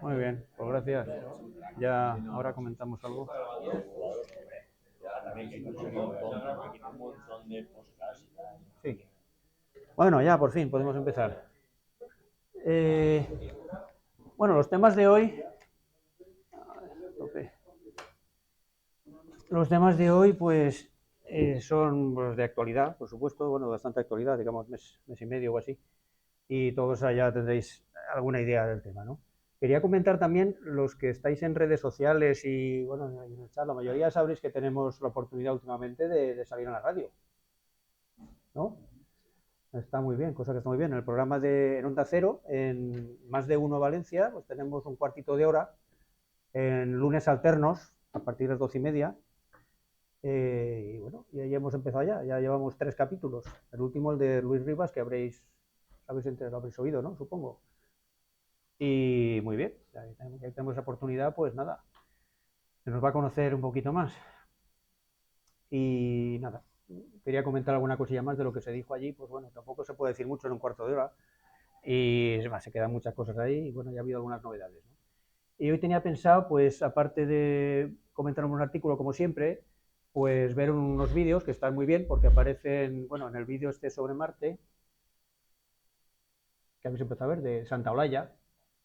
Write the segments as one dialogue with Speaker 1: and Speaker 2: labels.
Speaker 1: Muy bien, pues gracias. Ya ahora comentamos algo. Sí. Bueno, ya por fin podemos empezar. Bueno, los temas de hoy. Los temas de hoy, pues, son pues, de actualidad, por supuesto, bueno, bastante actualidad, digamos mes y medio o así. Y todos ya tendréis alguna idea del tema, ¿no? Quería comentar también, los que estáis en redes sociales y, bueno, en el chat, la mayoría sabréis que tenemos la oportunidad últimamente de salir a la radio, ¿no? Está muy bien, cosa que está muy bien. En el programa en Onda Cero, en Más de Uno Valencia, pues tenemos un cuartito de hora en lunes alternos, a partir de las 12:30. Y bueno, y ahí hemos empezado ya llevamos 3 capítulos. El último, el de Luis Rivas, que lo habréis oído, ¿no? Supongo. Y muy bien, ya tenemos esa oportunidad, pues nada, se nos va a conocer un poquito más. Y nada, quería comentar alguna cosilla más de lo que se dijo allí, pues bueno, tampoco se puede decir mucho en un cuarto de hora. Y se quedan muchas cosas ahí y bueno, ya ha habido algunas novedades, ¿no? Y hoy tenía pensado, pues aparte de comentar un artículo como siempre, pues ver unos vídeos que están muy bien porque aparecen, bueno, en el vídeo este sobre Marte, que habéis empezado a ver, de Santa Olalla,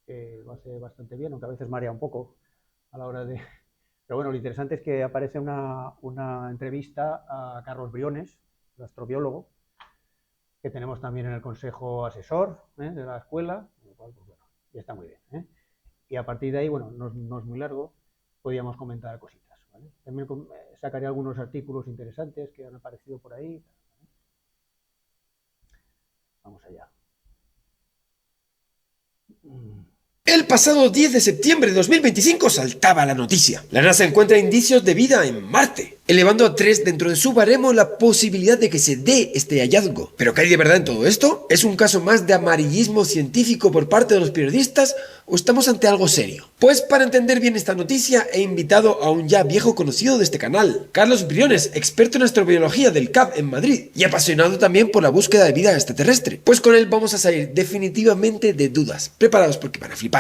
Speaker 1: que lo hace bastante bien, aunque a veces marea un poco a la hora de... Pero bueno, lo interesante es que aparece una entrevista a Carlos Briones, el astrobiólogo, que tenemos también en el consejo asesor de la escuela, lo cual, pues bueno, ya está muy bien. Y a partir de ahí, bueno, no es muy largo, podíamos comentar cositas, ¿vale? También sacaré algunos artículos interesantes que han aparecido por ahí. Vamos allá.
Speaker 2: El pasado 10 de septiembre de 2025 saltaba la noticia. La NASA encuentra indicios de vida en Marte, elevando a 3 dentro de su baremo la posibilidad de que se dé este hallazgo. ¿Pero qué hay de verdad en todo esto? ¿Es un caso más de amarillismo científico por parte de los periodistas o estamos ante algo serio? Pues para entender bien esta noticia he invitado a un ya viejo conocido de este canal, Carlos Briones, experto en astrobiología del CAP en Madrid y apasionado también por la búsqueda de vida extraterrestre. Pues con él vamos a salir definitivamente de dudas. Preparados porque van a flipar.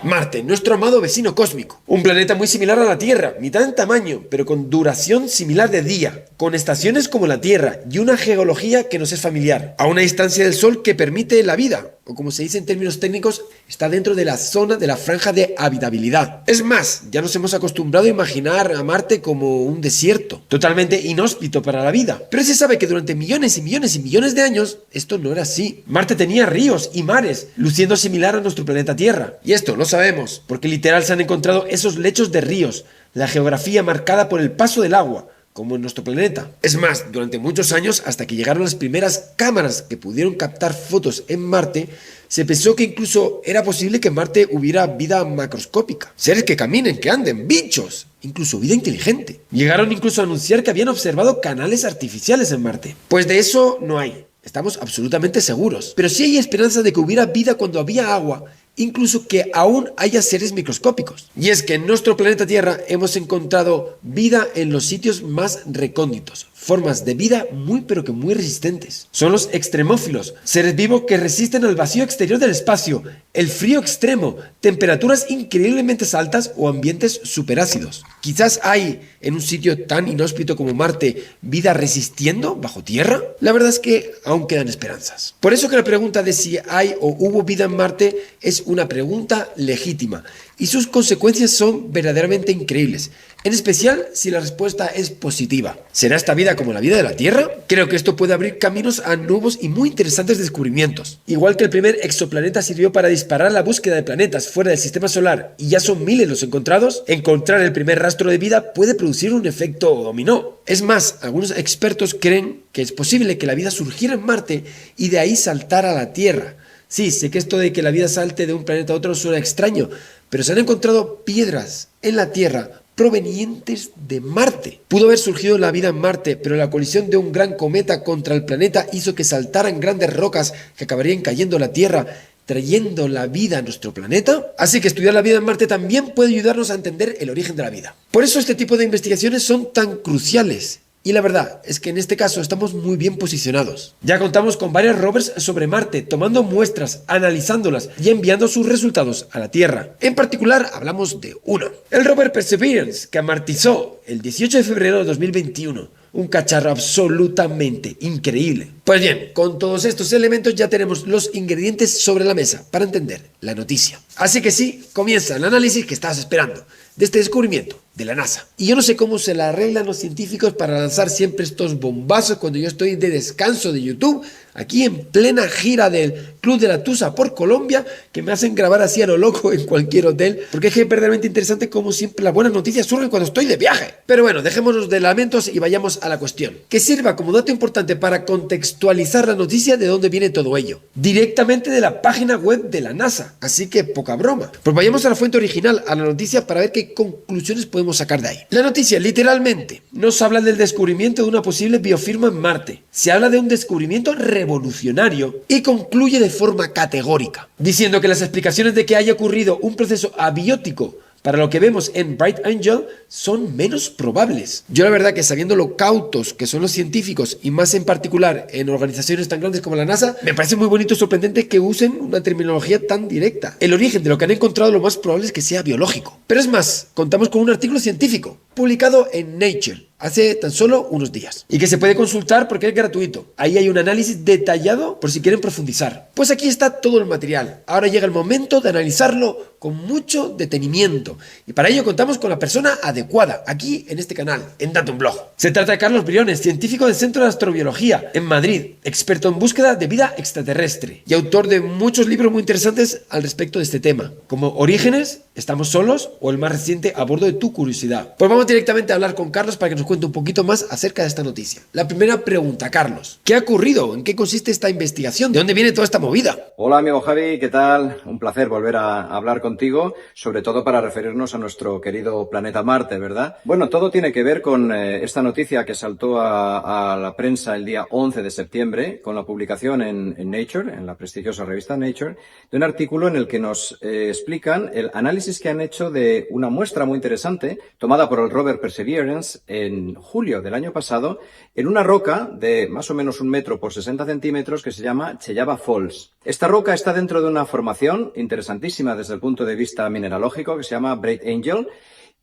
Speaker 2: Marte, nuestro amado vecino cósmico. Un planeta muy similar a la Tierra, mitad en tamaño, pero con duración similar de día, con estaciones como la Tierra y una geología que nos es familiar, a una distancia del Sol que permite la vida, o como se dice en términos técnicos, está dentro de la zona de la franja de habitabilidad. Es más, ya nos hemos acostumbrado a imaginar a Marte como un desierto, totalmente inhóspito para la vida. Pero se sabe que durante millones y millones y millones de años, esto no era así. Marte tenía ríos y mares, luciendo similar a nuestro planeta Tierra. Y esto lo sabemos, porque literal se han encontrado esos lechos de ríos, la geografía marcada por el paso del agua, como en nuestro planeta. Es más, durante muchos años, hasta que llegaron las primeras cámaras que pudieron captar fotos en Marte, se pensó que incluso era posible que en Marte hubiera vida macroscópica. Seres que caminen, que anden, bichos, incluso vida inteligente. Llegaron incluso a anunciar que habían observado canales artificiales en Marte. Pues de eso no hay. Estamos absolutamente seguros. Pero sí hay esperanza de que hubiera vida cuando había agua, incluso que aún haya seres microscópicos. Y es que en nuestro planeta Tierra hemos encontrado vida en los sitios más recónditos, formas de vida muy pero que muy resistentes. Son los extremófilos, seres vivos que resisten al vacío exterior del espacio, el frío extremo, temperaturas increíblemente altas o ambientes superácidos. Quizás hay en un sitio tan inhóspito como Marte vida resistiendo bajo tierra. La verdad es que aún quedan esperanzas. Por eso que la pregunta de si hay o hubo vida en Marte es una pregunta legítima y sus consecuencias son verdaderamente increíbles, en especial si la respuesta es positiva. ¿Será esta vida como la vida de la Tierra? Creo que esto puede abrir caminos a nuevos y muy interesantes descubrimientos. Igual que el primer exoplaneta sirvió para disparar la búsqueda de planetas fuera del sistema solar y ya son miles los encontrados, encontrar el primer rastro de vida puede producir un efecto dominó. Es más, algunos expertos creen que es posible que la vida surgiera en Marte y de ahí saltara a la Tierra. Sí, sé que esto de que la vida salte de un planeta a otro suena extraño, pero se han encontrado piedras en la Tierra provenientes de Marte. Pudo haber surgido la vida en Marte, pero la colisión de un gran cometa contra el planeta hizo que saltaran grandes rocas que acabarían cayendo a la Tierra, trayendo la vida a nuestro planeta. Así que estudiar la vida en Marte también puede ayudarnos a entender el origen de la vida. Por eso este tipo de investigaciones son tan cruciales. Y la verdad es que en este caso estamos muy bien posicionados. Ya contamos con varios rovers sobre Marte, tomando muestras, analizándolas y enviando sus resultados a la Tierra. En particular hablamos de uno, el rover Perseverance, que amartizó el 18 de febrero de 2021. Un cacharro absolutamente increíble. Pues bien, con todos estos elementos ya tenemos los ingredientes sobre la mesa para entender la noticia. Así que sí, comienza el análisis que estabas esperando de este descubrimiento de la NASA. Y yo no sé cómo se la arreglan los científicos para lanzar siempre estos bombazos cuando yo estoy de descanso de YouTube, aquí en plena gira del Club de la Tusa por Colombia, que me hacen grabar así a lo loco en cualquier hotel, porque es que es verdaderamente interesante como siempre las buenas noticias surgen cuando estoy de viaje. Pero bueno, dejémonos de lamentos y vayamos a la cuestión, que sirva como dato importante para contextualizar la noticia de dónde viene todo ello, directamente de la página web de la NASA, así que poca broma. Pues vayamos a la fuente original, a la noticia, para ver qué conclusiones podemos sacar de ahí. La noticia literalmente nos habla del descubrimiento de una posible biofirma en Marte. Se habla de un descubrimiento revolucionario y concluye de forma categórica, diciendo que las explicaciones de que haya ocurrido un proceso abiótico para lo que vemos en Bright Angel son menos probables. Yo la verdad que sabiendo lo cautos que son los científicos y más en particular en organizaciones tan grandes como la NASA, me parece muy bonito y sorprendente que usen una terminología tan directa. El origen de lo que han encontrado lo más probable es que sea biológico. Pero es más, contamos con un artículo científico publicado en Nature hace tan solo unos días y que se puede consultar porque es gratuito. Ahí hay un análisis detallado por si quieren profundizar. Pues aquí está todo el material. Ahora llega el momento de analizarlo con mucho detenimiento y para ello contamos con la persona adecuada aquí en este canal, en Datum Blog. Se trata de Carlos Briones, científico del Centro de Astrobiología en Madrid, experto en búsqueda de vida extraterrestre y autor de muchos libros muy interesantes al respecto de este tema, como Orígenes, Estamos solos o el más reciente, A bordo de tu curiosidad. Pues vamos directamente a hablar con Carlos para que nos cuente un poquito más acerca de esta noticia. La primera pregunta, Carlos, ¿qué ha ocurrido? ¿En qué consiste esta investigación? ¿De dónde viene toda esta movida?
Speaker 3: Hola amigo Javi, ¿qué tal? Un placer volver a hablar contigo, sobre todo para referirnos a nuestro querido planeta Marte, ¿verdad? Bueno, todo tiene que ver con esta noticia que saltó a la prensa el día 11 de septiembre con la publicación en Nature, en la prestigiosa revista Nature, de un artículo en el que nos explican el análisis que han hecho de una muestra muy interesante tomada por el rover Perseverance en julio del año pasado en una roca de más o menos 1 metro por 60 centímetros que se llama Cheyava Falls. Esta roca está dentro de una formación interesantísima desde el punto de vista mineralógico que se llama Bright Angel.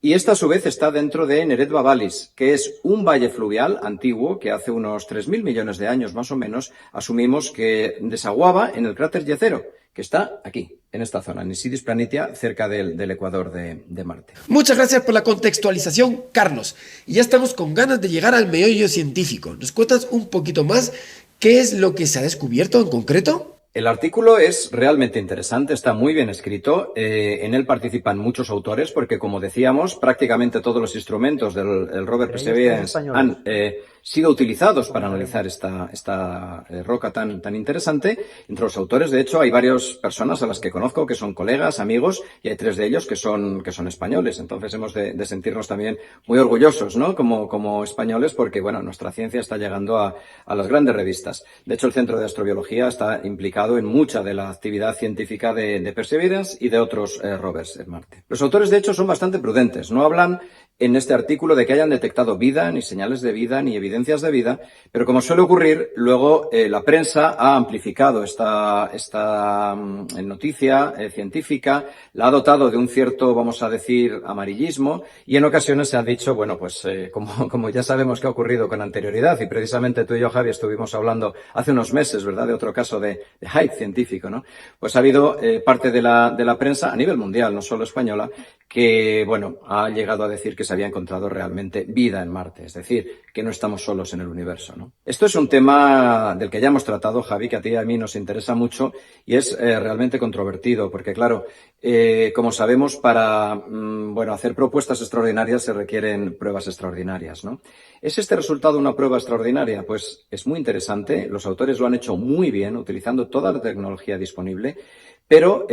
Speaker 3: Y esta a su vez está dentro de Neretva Vallis, que es un valle fluvial antiguo que hace unos 3.000 millones de años más o menos asumimos que desaguaba en el cráter Jezero, que está aquí, en esta zona, en Isidis Planitia, cerca del ecuador de Marte.
Speaker 2: Muchas gracias por la contextualización, Carlos. Y ya estamos con ganas de llegar al meollo científico. ¿Nos cuentas un poquito más qué es lo que se ha descubierto en concreto?
Speaker 3: El artículo es realmente interesante, está muy bien escrito, en él participan muchos autores porque, como decíamos, prácticamente todos los instrumentos del rover Perseverance han sido utilizados para analizar esta roca tan interesante. Entre los autores, de hecho, hay varias personas a las que conozco que son colegas, amigos, y hay 3 de ellos que son españoles. Entonces hemos de sentirnos también muy orgullosos, ¿no? Como españoles, porque, bueno, nuestra ciencia está llegando a las grandes revistas. De hecho, el Centro de Astrobiología está implicado en mucha de la actividad científica de Perseverance y de otros rovers en Marte. Los autores, de hecho, son bastante prudentes. No hablan en este artículo de que hayan detectado vida, ni señales de vida, ni evidencias de vida, pero como suele ocurrir, luego la prensa ha amplificado esta noticia científica, la ha dotado de un cierto, vamos a decir, amarillismo, y en ocasiones se ha dicho, bueno, pues como ya sabemos que ha ocurrido con anterioridad, y precisamente tú y yo, Javi, estuvimos hablando hace unos meses, ¿verdad?, de otro caso de hype científico, ¿no? Pues ha habido parte de la prensa a nivel mundial, no solo española, que, bueno, ha llegado a decir que se había encontrado realmente vida en Marte, es decir, que no estamos solos en el universo, ¿no? Esto es un tema del que ya hemos tratado, Javi, que a ti y a mí nos interesa mucho y es realmente controvertido, porque, claro, como sabemos, para hacer propuestas extraordinarias se requieren pruebas extraordinarias, ¿no? ¿Es este resultado una prueba extraordinaria? Pues es muy interesante, los autores lo han hecho muy bien, utilizando toda la tecnología disponible, pero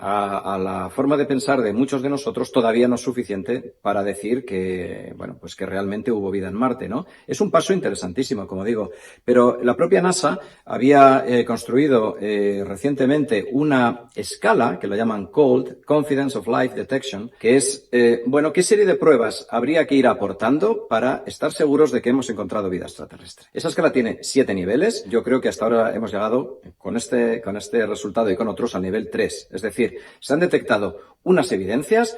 Speaker 3: a la forma de pensar de muchos de nosotros todavía no es suficiente para decir que, bueno, pues que realmente hubo vida en Marte, ¿no? Es un paso interesantísimo, como digo, pero la propia NASA había construido recientemente una escala que lo llaman COLD, Confidence of Life Detection, que es, bueno, ¿qué serie de pruebas habría que ir aportando para estar seguros de que hemos encontrado vida extraterrestre? Esa escala tiene 7 niveles. Yo creo que hasta ahora hemos llegado con este resultado y con otros al nivel 3. Es decir, se han detectado unas evidencias,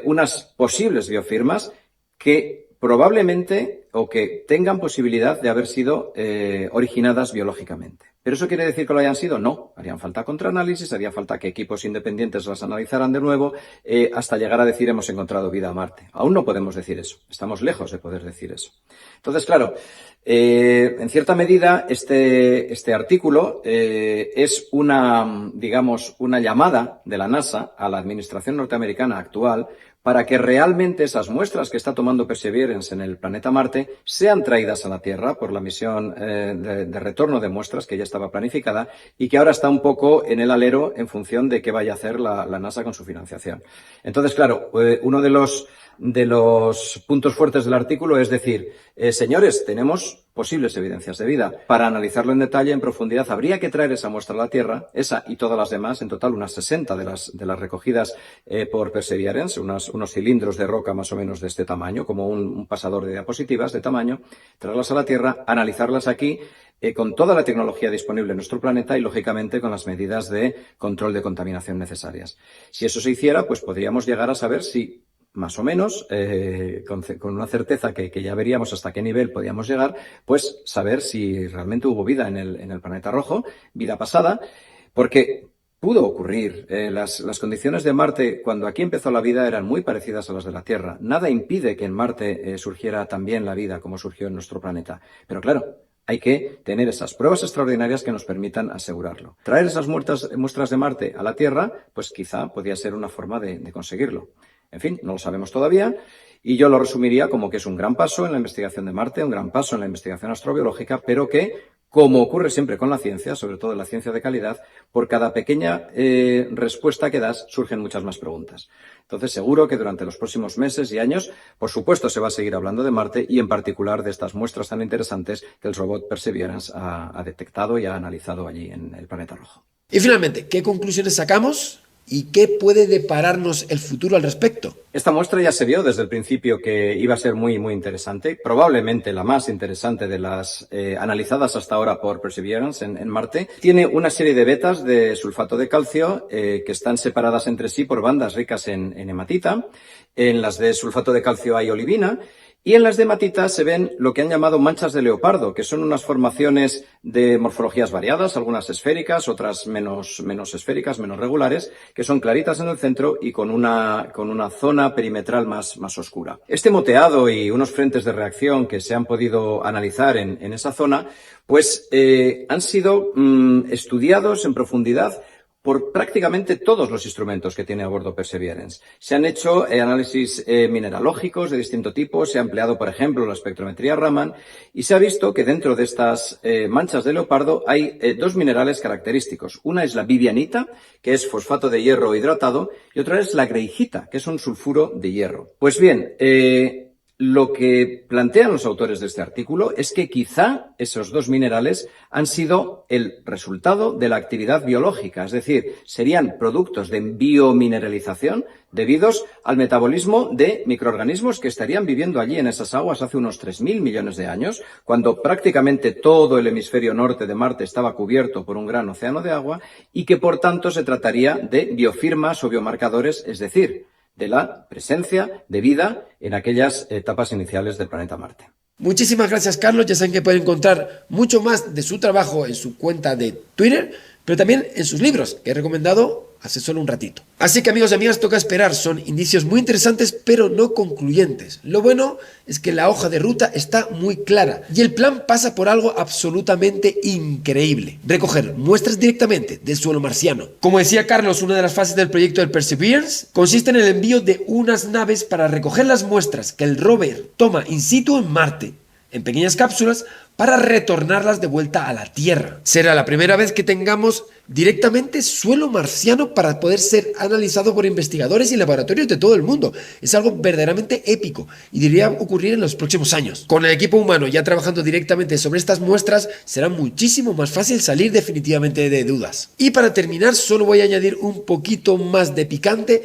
Speaker 3: unas posibles biofirmas que probablemente o que tengan posibilidad de haber sido originadas biológicamente. ¿Pero eso quiere decir que lo hayan sido? No. Harían falta contraanálisis, haría falta que equipos independientes las analizaran de nuevo hasta llegar a decir hemos encontrado vida a Marte. Aún no podemos decir eso. Estamos lejos de poder decir eso. Entonces, claro, en cierta medida este artículo es digamos, una llamada de la NASA a la administración norteamericana actual para que realmente esas muestras que está tomando Perseverance en el planeta Marte sean traídas a la Tierra por la misión de retorno de muestras que ya estaba planificada y que ahora está un poco en el alero en función de qué vaya a hacer la NASA con su financiación. Entonces, claro, uno de los puntos fuertes del artículo es decir, señores, tenemos posibles evidencias de vida. Para analizarlo en detalle, en profundidad, habría que traer esa muestra a la Tierra, esa y todas las demás, en total unas 60 de las recogidas por Perseverance, unos cilindros de roca más o menos de este tamaño, como un pasador de diapositivas de tamaño, traerlas a la Tierra, analizarlas aquí, con toda la tecnología disponible en nuestro planeta y, lógicamente, con las medidas de control de contaminación necesarias. Si eso se hiciera, pues podríamos llegar a saber si más o menos, con una certeza que ya veríamos hasta qué nivel podíamos llegar, pues saber si realmente hubo vida en el planeta rojo, vida pasada, porque pudo ocurrir. Las condiciones de Marte, cuando aquí empezó la vida, eran muy parecidas a las de la Tierra. Nada impide que en Marte surgiera también la vida como surgió en nuestro planeta. Pero claro, hay que tener esas pruebas extraordinarias que nos permitan asegurarlo. Traer esas muestras de Marte a la Tierra, pues quizá podría ser una forma de conseguirlo. En fin, no lo sabemos todavía y yo lo resumiría como que es un gran paso en la investigación de Marte, un gran paso en la investigación astrobiológica, pero que, como ocurre siempre con la ciencia, sobre todo en la ciencia de calidad, por cada pequeña respuesta que das surgen muchas más preguntas. Entonces, seguro que durante los próximos meses y años, por supuesto, se va a seguir hablando de Marte y en particular de estas muestras tan interesantes que el robot Perseverance ha detectado y ha analizado allí en el planeta rojo.
Speaker 2: Y finalmente, ¿qué conclusiones sacamos? ¿Y qué puede depararnos el futuro al respecto?
Speaker 3: Esta muestra ya se vio desde el principio que iba a ser muy, muy interesante, probablemente la más interesante de las analizadas hasta ahora por Perseverance en Marte. Tiene una serie de vetas de sulfato de calcio que están separadas entre sí por bandas ricas en hematita. En las de sulfato de calcio hay olivina. Y en las de hematita se ven lo que han llamado manchas de leopardo, que son unas formaciones de morfologías variadas, algunas esféricas, otras menos esféricas, menos regulares, que son claritas en el centro y con una zona perimetral más oscura. Este moteado y unos frentes de reacción que se han podido analizar en esa zona, pues han sido estudiados en profundidad por prácticamente todos los instrumentos que tiene a bordo Perseverance. Se han hecho análisis mineralógicos de distinto tipo, se ha empleado, por ejemplo, la espectrometría Raman y se ha visto que dentro de estas manchas de leopardo hay dos minerales característicos. Una es la vivianita, que es fosfato de hierro hidratado, y otra es la greigita, que es un sulfuro de hierro. Pues bien, lo que plantean los autores de este artículo es que quizá esos dos minerales han sido el resultado de la actividad biológica, es decir, serían productos de biomineralización debidos al metabolismo de microorganismos que estarían viviendo allí en esas aguas hace unos 3.000 millones de años, cuando prácticamente todo el hemisferio norte de Marte estaba cubierto por un gran océano de agua y que por tanto se trataría de biofirmas o biomarcadores, es decir, de la presencia de vida en aquellas etapas iniciales del planeta Marte.
Speaker 2: Muchísimas gracias, Carlos. Ya saben que pueden encontrar mucho más de su trabajo en su cuenta de Twitter, pero también en sus libros, que he recomendado hace solo un ratito. Así que, amigos y amigas, toca esperar. Son indicios muy interesantes, pero no concluyentes. Lo bueno es que la hoja de ruta está muy clara y el plan pasa por algo absolutamente increíble: recoger muestras directamente del suelo marciano. Como decía Carlos, una de las fases del proyecto del Perseverance consiste en el envío de unas naves para recoger las muestras que el rover toma in situ en Marte. en pequeñas cápsulas para retornarlas de vuelta a la Tierra. Será la primera vez que tengamos directamente suelo marciano para poder ser analizado por investigadores y laboratorios de todo el mundo. Es algo verdaderamente épico y debería ocurrir en los próximos años. Con el equipo humano ya trabajando directamente sobre estas muestras, será muchísimo más fácil salir definitivamente de dudas. Y para terminar, solo voy a añadir un poquito más de picante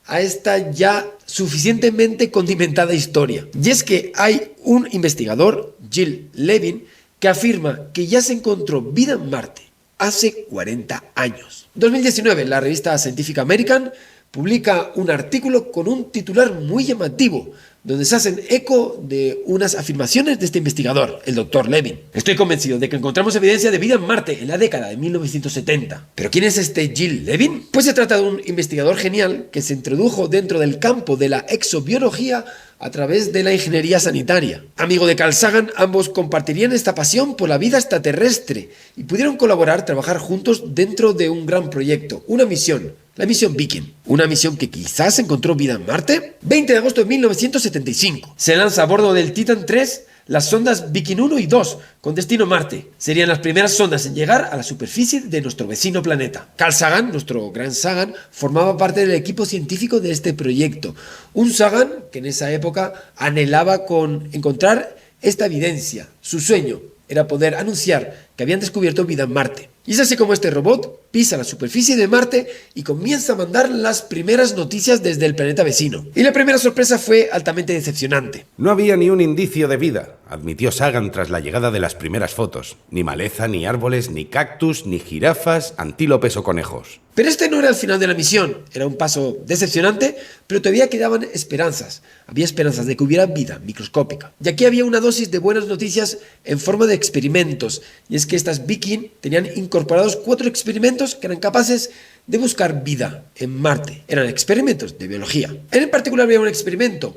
Speaker 2: a esta ya suficientemente condimentada historia. Y es que hay un investigador, Gilles Levin, que afirma que ya se encontró vida en Marte hace 40 años. En 2019, la revista Scientific American publica un artículo con un titular muy llamativo, donde se hacen eco de unas afirmaciones de este investigador, el Dr. Levin. Estoy convencido de que encontramos evidencia de vida en Marte en la década de 1970. ¿Pero quién es este Gilles Levin? Pues se trata de un investigador genial que se introdujo dentro del campo de la exobiología a través de la ingeniería sanitaria. Amigo de Carl Sagan, ambos compartirían esta pasión por la vida extraterrestre y pudieron trabajar juntos dentro de un gran proyecto, una misión, la misión Viking. Una misión que quizás encontró vida en Marte. 20 de agosto de 1975. Se lanza a bordo del Titan 3 las sondas Viking 1 y 2 con destino Marte. Serían las primeras sondas en llegar a la superficie de nuestro vecino planeta. Carl Sagan, nuestro gran Sagan, formaba parte del equipo científico de este proyecto. Un Sagan que en esa época anhelaba con encontrar esta evidencia. Su sueño era poder anunciar que habían descubierto vida en Marte. Y es así como este robot pisa la superficie de Marte y comienza a mandar las primeras noticias desde el planeta vecino. Y la primera sorpresa fue altamente decepcionante.
Speaker 4: No había ni un indicio de vida, admitió Sagan tras la llegada de las primeras fotos. Ni maleza, ni árboles, ni cactus, ni jirafas, antílopes o conejos.
Speaker 2: Pero este no era el final de la misión, era un paso decepcionante, pero todavía quedaban esperanzas. Había esperanzas de que hubiera vida microscópica. Y aquí había una dosis de buenas noticias en forma de experimentos, y es que estas Viking tenían incorporados 4 experimentos que eran capaces de buscar vida en Marte. Eran experimentos de biología. En particular había un experimento,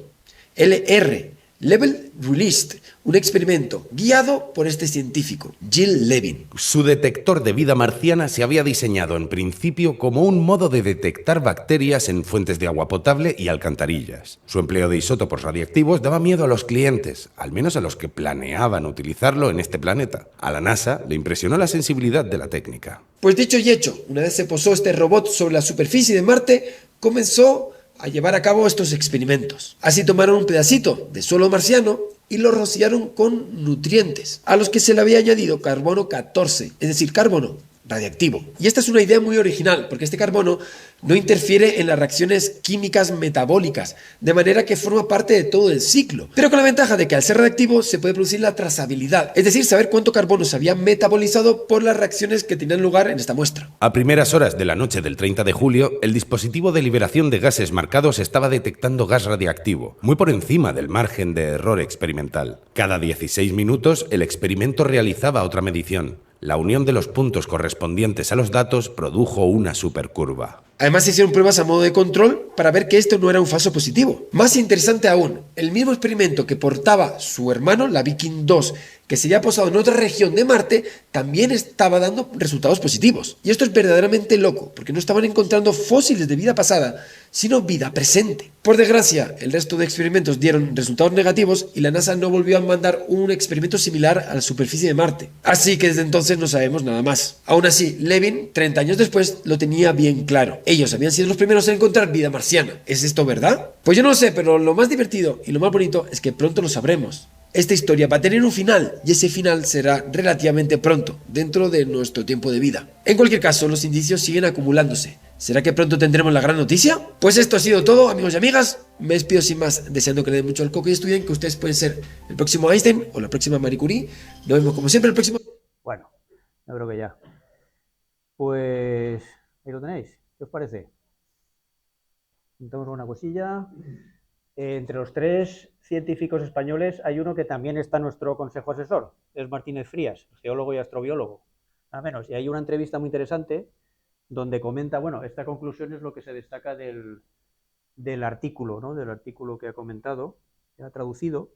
Speaker 2: LR, Level Released, un experimento guiado por este científico, Gilles Levin.
Speaker 4: Su detector de vida marciana se había diseñado en principio como un modo de detectar bacterias en fuentes de agua potable y alcantarillas. Su empleo de isótopos radiactivos daba miedo a los clientes, al menos a los que planeaban utilizarlo en este planeta. A la NASA le impresionó la sensibilidad de la técnica.
Speaker 2: Pues dicho y hecho, una vez se posó este robot sobre la superficie de Marte, comenzó a llevar a cabo estos experimentos. Así tomaron un pedacito de suelo marciano y lo rociaron con nutrientes, a los que se le había añadido carbono 14, es decir, carbono radiactivo. Y esta es una idea muy original, porque este carbono no interfiere en las reacciones químicas metabólicas, de manera que forma parte de todo el ciclo, pero con la ventaja de que al ser radiactivo se puede producir la trazabilidad, es decir, saber cuánto carbono se había metabolizado por las reacciones que tenían lugar en esta muestra.
Speaker 4: A primeras horas de la noche del 30 de julio, el dispositivo de liberación de gases marcados estaba detectando gas radiactivo, muy por encima del margen de error experimental. Cada 16 minutos, el experimento realizaba otra medición. La unión de los puntos correspondientes a los datos produjo una supercurva.
Speaker 2: Además se hicieron pruebas a modo de control para ver que esto no era un falso positivo. Más interesante aún, el mismo experimento que portaba su hermano, la Viking 2, que se había posado en otra región de Marte, también estaba dando resultados positivos. Y esto es verdaderamente loco, porque no estaban encontrando fósiles de vida pasada, sino vida presente. Por desgracia, el resto de experimentos dieron resultados negativos y la NASA no volvió a mandar un experimento similar a la superficie de Marte. Así que desde entonces no sabemos nada más. Aún así, Levin, 30 años después, lo tenía bien claro. Ellos habían sido los primeros en encontrar vida marciana. ¿Es esto verdad? Pues yo no lo sé, pero lo más divertido y lo más bonito es que pronto lo sabremos. Esta historia va a tener un final y ese final será relativamente pronto, dentro de nuestro tiempo de vida. En cualquier caso, los indicios siguen acumulándose. ¿Será que pronto tendremos la gran noticia? Pues esto ha sido todo, amigos y amigas. Me despido sin más, deseando que le den mucho al coco y estudien, que ustedes pueden ser el próximo Einstein o la próxima Marie Curie. Nos vemos como siempre el próximo...
Speaker 1: Bueno, yo creo que ya. Pues ahí lo tenéis. ¿Qué os parece? Juntamos una cosilla. Entre los 3 científicos españoles hay uno que también está en nuestro consejo asesor, es Martínez Frías, geólogo y astrobiólogo, nada menos. Y hay una entrevista muy interesante donde comenta, bueno, esta conclusión es lo que se destaca del artículo, ¿no? Del artículo que ha comentado, que ha traducido.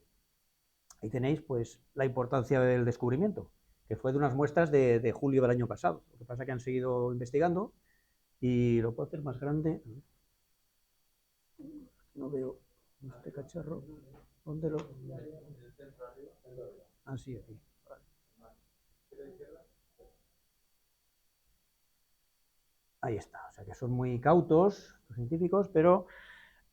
Speaker 1: Ahí tenéis, pues, la importancia del descubrimiento, que fue de unas muestras de julio del año pasado. Lo que pasa es que han seguido investigando y lo puedo hacer más grande. No veo este cacharro. ¿Dónde lo...? Así, aquí. Vale. Ahí está. O sea que son muy cautos los científicos, pero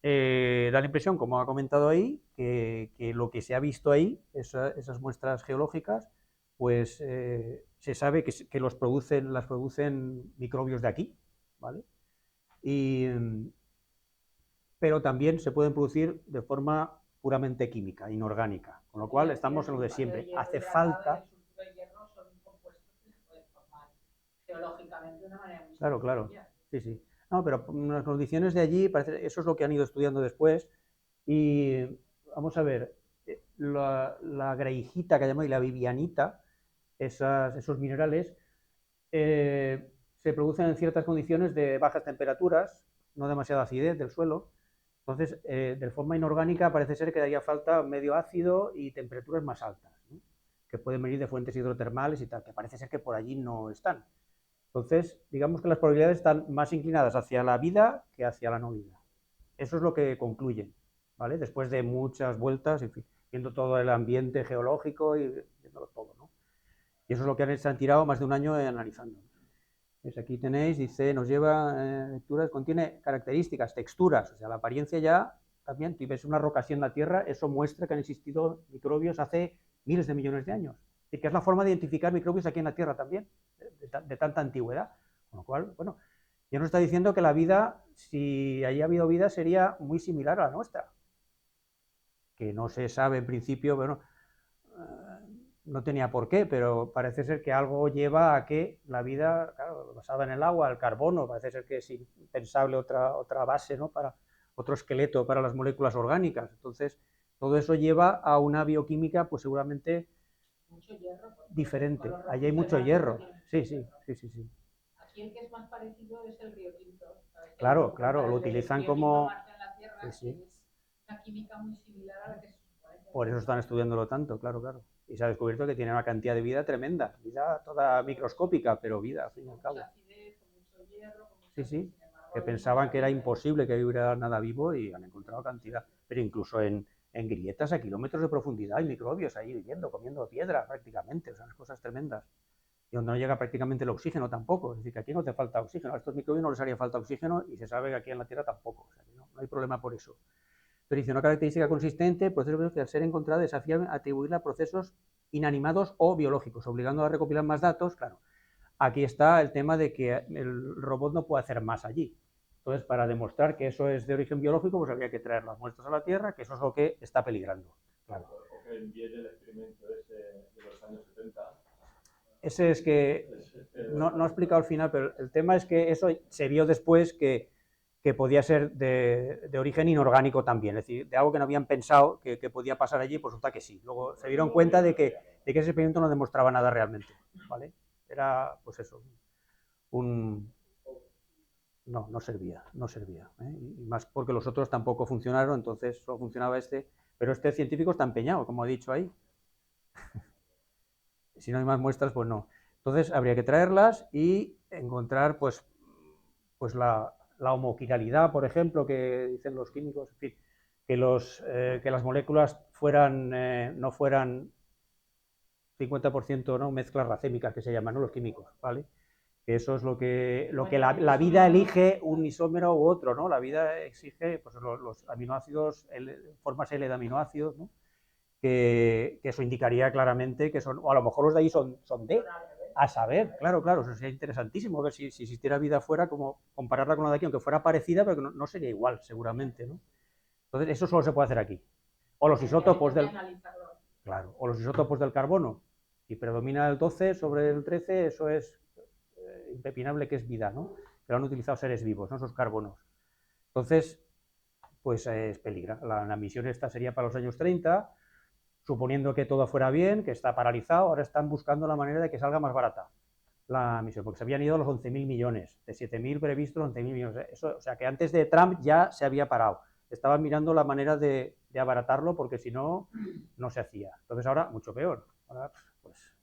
Speaker 1: da la impresión, como ha comentado ahí, que lo que se ha visto ahí, esas muestras geológicas, pues se sabe que las producen microbios de aquí, ¿vale? Y, pero también se pueden producir de forma puramente química, inorgánica, con lo cual estamos en lo de siempre. Hace falta...
Speaker 5: Geológicamente de una manera muy
Speaker 1: Claro, claro. Sí, sí. No, pero las condiciones de allí, eso es lo que han ido estudiando después. Y vamos a ver, la greijita que llamamos y la vivianita, esos minerales, se producen en ciertas condiciones de bajas temperaturas, no demasiada acidez del suelo. Entonces, de forma inorgánica parece ser que daría falta medio ácido y temperaturas más altas, ¿no? Que pueden venir de fuentes hidrotermales y tal, que parece ser que por allí no están. Entonces, digamos que las probabilidades están más inclinadas hacia la vida que hacia la no vida. Eso es lo que concluyen, ¿vale? Después de muchas vueltas, en fin, viendo todo el ambiente geológico y viéndolo todo, ¿no? Y eso es lo que se han tirado más de un año analizando. Pues aquí tenéis, dice, nos lleva lecturas, contiene características, texturas, o sea, la apariencia ya también, tú ves una rocación en la Tierra, eso muestra que han existido microbios hace miles de millones de años. Y que es la forma de identificar microbios aquí en la Tierra también, de tanta antigüedad. Con lo cual, bueno, ya nos está diciendo que la vida, si allí ha habido vida, sería muy similar a la nuestra. Que no se sabe en principio, bueno, no tenía por qué, pero parece ser que algo lleva a que la vida, claro, basada en el agua, el carbono, parece ser que es impensable otra base, ¿no? Para otro esqueleto para las moléculas orgánicas. Entonces, todo eso lleva a una bioquímica, pues seguramente
Speaker 5: mucho hierro,
Speaker 1: diferente. Allí hay mucho hierro. Sí, sí, sí, sí, sí.
Speaker 5: Aquí el que es más parecido es el Río Tinto.
Speaker 1: Claro, claro, lo utilizan como...
Speaker 5: Sí, sí. Es una química muy similar a la que se supone.
Speaker 1: Por eso están estudiándolo tanto, claro, claro. Y se ha descubierto que tiene una cantidad de vida tremenda, vida toda microscópica, pero vida, al fin y al cabo. Sí, sí, que pensaban que era imposible que hubiera nada vivo y han encontrado cantidad. Pero incluso en grietas a kilómetros de profundidad hay microbios ahí viviendo, comiendo piedra prácticamente, o sea, unas cosas tremendas. Y donde no llega prácticamente el oxígeno tampoco, es decir, que aquí no te falta oxígeno, a estos microbios no les haría falta oxígeno y se sabe que aquí en la Tierra tampoco, o sea, que no hay problema por eso. Pero dice, una característica consistente, procesos que al ser encontrada desafían atribuirla a procesos inanimados o biológicos, obligando a recopilar más datos. Claro, aquí está el tema de que el robot no puede hacer más allí. Entonces, para demostrar que eso es de origen biológico, pues habría que traer las muestras a la Tierra, que eso es lo que está peligrando. Claro.
Speaker 6: O que envíe el experimento ese de los años 70.
Speaker 1: Ese es que no he explicado al final, pero el tema es que eso se vio después que podía ser de origen inorgánico también, es decir, de algo que no habían pensado que podía pasar allí, pues resulta que sí. Luego se dieron cuenta de que ese experimento no demostraba nada realmente, ¿vale? Era, pues eso, no servía, ¿eh? Y más porque los otros tampoco funcionaron, entonces solo funcionaba este, pero este científico está empeñado, como he dicho ahí. Si no hay más muestras, pues no. Entonces habría que traerlas y encontrar, pues la homoquiralidad, por ejemplo, que dicen los químicos, en fin, que las moléculas no fueran 50%, ¿no? Mezclas racémicas que se llaman, ¿no? Los químicos, ¿vale? Que eso es lo que la vida elige un isómero u otro, ¿no? La vida exige, pues, los aminoácidos, formas L de aminoácidos, ¿no? Que eso indicaría claramente que son, o a lo mejor los de ahí son D, a saber, claro, eso sería interesantísimo, ver si existiera vida afuera, como compararla con la de aquí, aunque fuera parecida, pero que no sería igual, seguramente, ¿no? Entonces, eso solo se puede hacer aquí. O los isótopos o los isótopos del carbono. Si predomina el 12 sobre el 13, eso es impepinable que es vida, ¿no? Pero han utilizado seres vivos, ¿no? Esos carbonos. Entonces, pues es peligra. La misión esta sería para los años 30, suponiendo que todo fuera bien, que está paralizado, ahora están buscando la manera de que salga más barata la misión, porque se habían ido a los 11.000 millones, de 7.000 previstos, 11.000 millones. Eso, o sea, que antes de Trump ya se había parado. Estaban mirando la manera de abaratarlo, porque si no, no se hacía. Entonces ahora, mucho peor. Ahora, pues,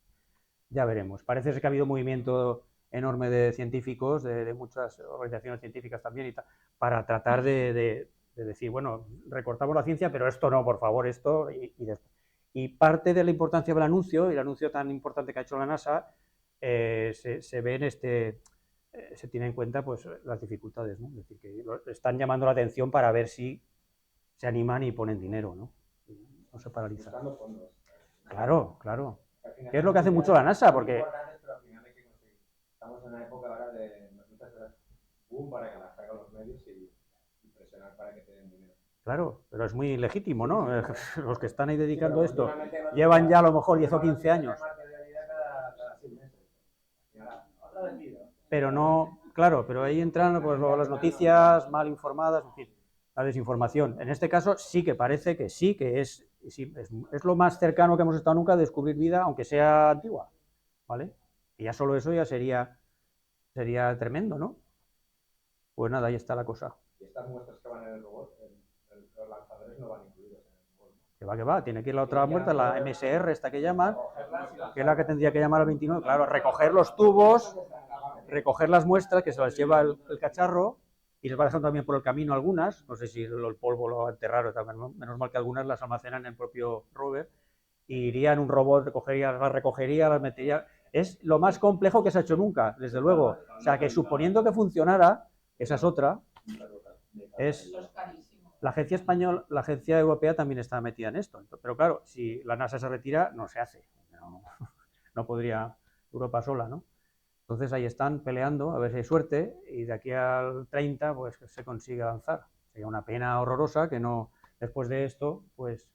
Speaker 1: ya veremos. Parece ser que ha habido un movimiento enorme de científicos, de muchas organizaciones científicas también, y para tratar de decir, bueno, recortamos la ciencia, pero esto no, por favor, esto, y después. Y parte de la importancia del anuncio, y el anuncio tan importante que ha hecho la NASA, se ve en se tiene en cuenta pues las dificultades, ¿no? Es decir, que están llamando la atención para ver si se animan y ponen dinero, ¿no? No se paraliza. Claro, claro. ¿Qué es lo que hace mucho la NASA? Porque
Speaker 6: estamos en una época ahora de muchas horas boom para que las hagan los medios y presionar para que te den dinero.
Speaker 1: claro, pero es muy legítimo, ¿no? Los que están ahí dedicando esto llevan ya a lo mejor 10 o 15 años. Pero no, claro, pero ahí entran pues luego las noticias mal informadas, en fin, la desinformación. En este caso sí que parece que sí, que es lo más cercano que hemos estado nunca a descubrir vida, aunque sea antigua, ¿vale? Y ya solo eso ya sería tremendo, ¿no? Pues nada, ahí está la cosa.
Speaker 6: Y estas muestras que van en el robot, los lanzadores no van incluidos en el robot, ¿no?
Speaker 1: Que va, tiene que ir la otra muerta, la MSR, esta que llaman, que es la que tendría que llamar al 29, claro, recoger los tubos, recoger las muestras, que se las lleva el cacharro, y les va dejando también por el camino algunas, no sé si el polvo lo va a enterrar o tal, menos mal que algunas las almacenan en el propio rover, y iría en un robot, las recogería, las metería. Es lo más complejo que se ha hecho nunca, desde luego. O sea, que suponiendo que funcionara, esa es otra, es... La agencia española, la agencia europea también está metida en esto, pero claro, si la NASA se retira, no se hace, no podría Europa sola, ¿no? Entonces ahí están peleando, a ver si hay suerte, y de aquí al 30 pues que se consiga avanzar. Sería una pena horrorosa que no, después de esto, pues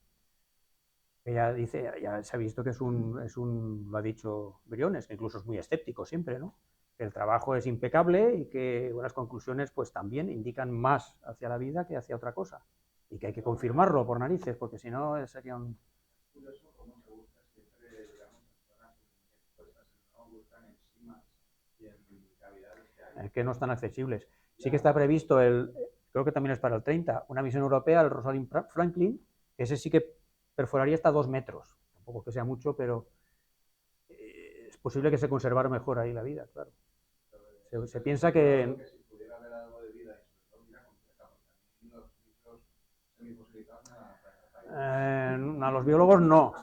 Speaker 1: ella dice, ya se ha visto que lo ha dicho Briones, que incluso es muy escéptico siempre, ¿no? Que el trabajo es impecable y que las conclusiones pues también indican más hacia la vida que hacia otra cosa. Y que hay que confirmarlo por narices, porque si no sería un... que no están accesibles. Sí que está previsto, creo que también es para el 30, una misión europea, el Rosalind Franklin, que ese sí que perforaría hasta 2 metros. Tampoco que sea mucho, pero es posible que se conservara mejor ahí la vida, claro. Se piensa que... a los biólogos no.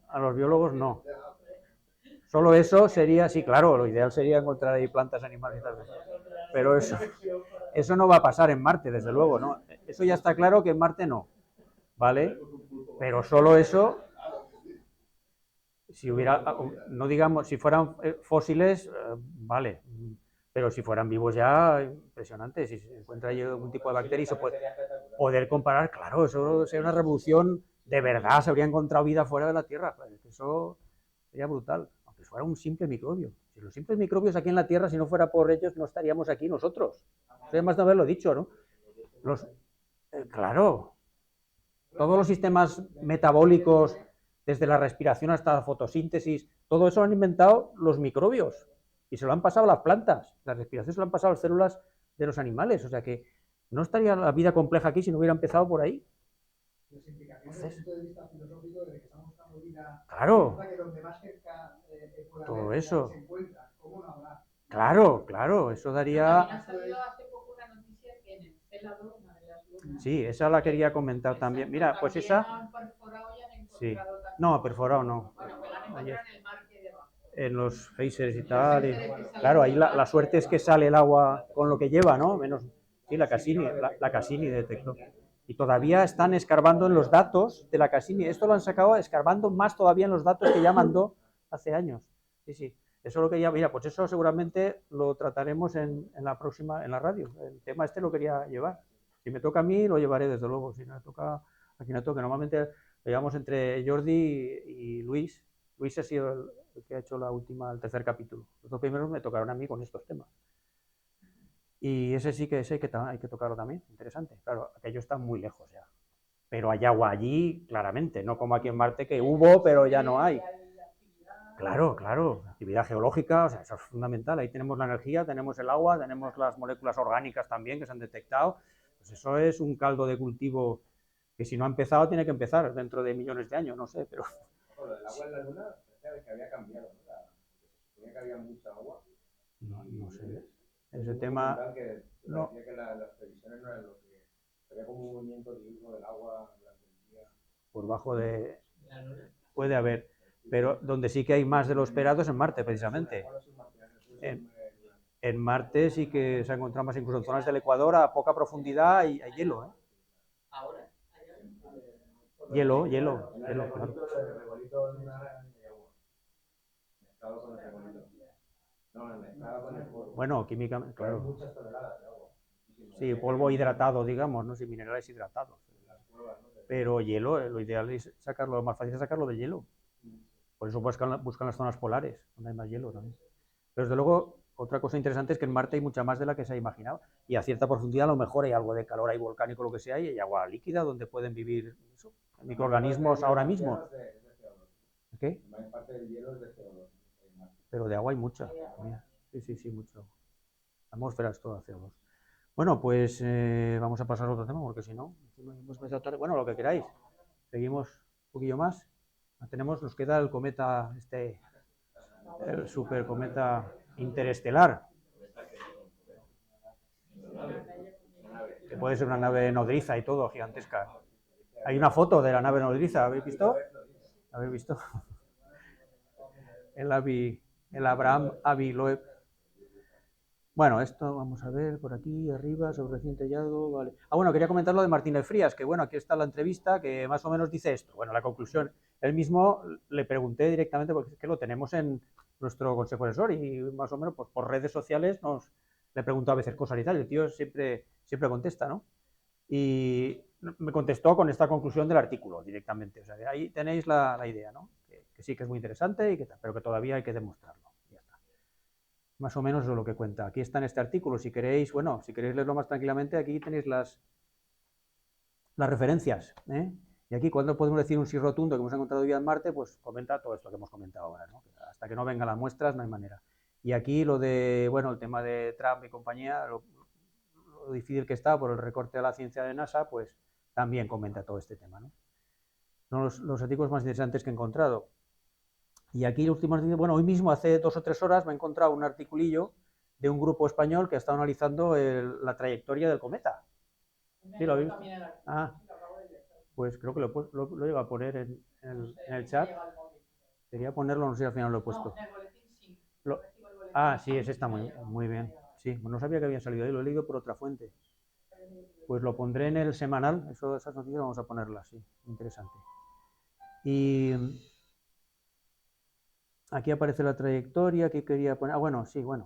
Speaker 1: A los biólogos no. Solo eso sería, sí, claro, lo ideal sería encontrar ahí plantas, animales y tal. Pero eso no va a pasar en Marte, desde luego, ¿no? Eso ya está claro que en Marte no, ¿vale? Pero solo eso, si hubiera, no digamos, si fueran fósiles, vale, pero si fueran vivos ya, impresionante, si se encuentra ahí algún tipo de bacteria y se puede poder comparar, claro, eso sería una revolución de verdad, se habría encontrado vida fuera de la Tierra, eso sería brutal, aunque fuera un simple microbio. Si los simples microbios aquí en la Tierra, si no fuera por ellos, no estaríamos aquí nosotros. Eso más de haberlo dicho, ¿no? Claro, todos los sistemas metabólicos, desde la respiración hasta la fotosíntesis, todo eso lo han inventado los microbios y se lo han pasado a las plantas. La respiración se lo han pasado a las células de los animales. O sea que no estaría la vida compleja aquí si no hubiera empezado por ahí.
Speaker 7: Las implicaciones desde el punto de vista filosófico de que estamos buscando vida,
Speaker 1: claro,
Speaker 7: que donde más cerca pueda
Speaker 1: todo
Speaker 7: haber,
Speaker 1: eso.
Speaker 7: Se encuentra, ¿cómo no habrá?
Speaker 1: Claro, claro, eso daría...
Speaker 5: Ha salido hace poco una noticia que en Encélado, una de las lunas...
Speaker 1: Sí, esa la quería comentar también. Mira, pues esa...
Speaker 5: Han perforado y han encontrado
Speaker 1: sí.
Speaker 5: también...
Speaker 1: No, perforado no.
Speaker 5: Bueno, que la han encontrado en el mar que debajo.
Speaker 1: En los phasers y tal. Y... claro, ahí la suerte es que sale el agua con lo que lleva, ¿no? Menos... Sí, la Cassini detectó. Y todavía están escarbando en los datos de la Cassini. Esto lo han sacado escarbando más todavía en los datos que ya mandó hace años. Sí, sí. Eso lo quería, mira, pues eso seguramente lo trataremos en la próxima, en la radio. El tema este lo quería llevar. Si me toca a mí, lo llevaré desde luego. Si me toca a quien me toque. Normalmente lo llevamos entre Jordi y Luis. Luis ha sido el que ha hecho el tercer capítulo. Los dos primeros me tocaron a mí con estos temas. Y ese sí que hay que tocarlo también. Interesante. Claro, aquello está muy lejos ya. Pero hay agua allí, claramente. No como aquí en Marte, que hubo, pero ya no hay. Claro, claro, actividad geológica, o sea, eso es fundamental. Ahí tenemos la energía, tenemos el agua, tenemos las moléculas orgánicas también que se han detectado. Pues eso es un caldo de cultivo que si no ha empezado tiene que empezar dentro de millones de años, no sé, pero...
Speaker 6: Bueno, el agua en la Luna parecía que había cambiado, ¿no? Se suponía que había mucha agua.
Speaker 1: No sé, ese tema...
Speaker 6: Que
Speaker 1: no.
Speaker 6: Parecía que las previsiones no eran lo que... Había como un movimiento diurno del agua durante el día.
Speaker 1: Por bajo de... Puede haber, pero donde sí que hay más de lo esperado es en Marte, precisamente. En Marte sí que se ha encontrado más, incluso en zonas del Ecuador a poca profundidad hay hielo, ¿eh? Hielo, claro. Bueno, químicamente, claro.
Speaker 6: Muchas toneladas de agua.
Speaker 1: Sí, polvo hidratado, digamos, no sé, minerales hidratados. Pero hielo, lo ideal es sacarlo, lo más fácil es sacarlo del hielo. Por eso buscan las zonas polares, donde hay más hielo también. Pero desde luego, otra cosa interesante es que en Marte hay mucha más de la que se ha imaginado. Y a cierta profundidad a lo mejor hay algo de calor ahí volcánico, lo que sea, y hay agua líquida donde pueden vivir eso, microorganismos ahora mismo. ¿Qué?
Speaker 6: Parte del hielo es de CO2.
Speaker 1: Pero de agua hay mucha. Sí, mucho. La atmósfera es toda CO2. Bueno, pues vamos a pasar a otro tema, porque si no, hemos empezado tarde. Bueno, lo que queráis. Seguimos un poquillo más. Nos queda el cometa, el super cometa interestelar. Que puede ser una nave nodriza y todo, gigantesca. Hay una foto de la nave nodriza, ¿habéis visto? ¿Habéis visto? El Abraham Avi Loeb. Bueno, esto vamos a ver por aquí arriba, sobre reciente hallazgo, vale. Bueno, quería comentar lo de Martínez Frías, que bueno, aquí está la entrevista, que más o menos dice esto. Bueno, la conclusión, él mismo le pregunté directamente, porque es que lo tenemos en nuestro consejo asesor y más o menos pues, por redes sociales le pregunto a veces cosas y tal, y el tío siempre contesta, ¿no? Y me contestó con esta conclusión del artículo directamente. O sea, ahí tenéis la idea, ¿no? Que sí que es muy interesante, pero que todavía hay que demostrarlo. Ya está. Más o menos eso es lo que cuenta. Aquí está en este artículo. Si queréis leerlo más tranquilamente, aquí tenéis las referencias, ¿eh? Y aquí, cuando podemos decir un sí rotundo que hemos encontrado vida en Marte, pues comenta todo esto que hemos comentado ahora, ¿no? Hasta que no vengan las muestras no hay manera. Y aquí lo de, bueno, el tema de Trump y compañía, lo difícil que está por el recorte de la ciencia de NASA, pues también comenta todo este tema, ¿no? Son los artículos más interesantes que he encontrado. Y aquí el último artículo, bueno, hoy mismo, hace 2 o 3 horas, me he encontrado un articulillo de un grupo español que ha estado analizando la trayectoria del cometa. ¿Sí lo habéis visto? Pues creo que lo iba a poner en el chat. Quería ponerlo, no sé si al final lo he puesto. Sí, ese está muy bien. Sí, no sabía que había salido ahí, lo he leído por otra fuente. Pues lo pondré en el semanal, esas noticias vamos a ponerlas, sí, interesante. Y aquí aparece la trayectoria que quería poner.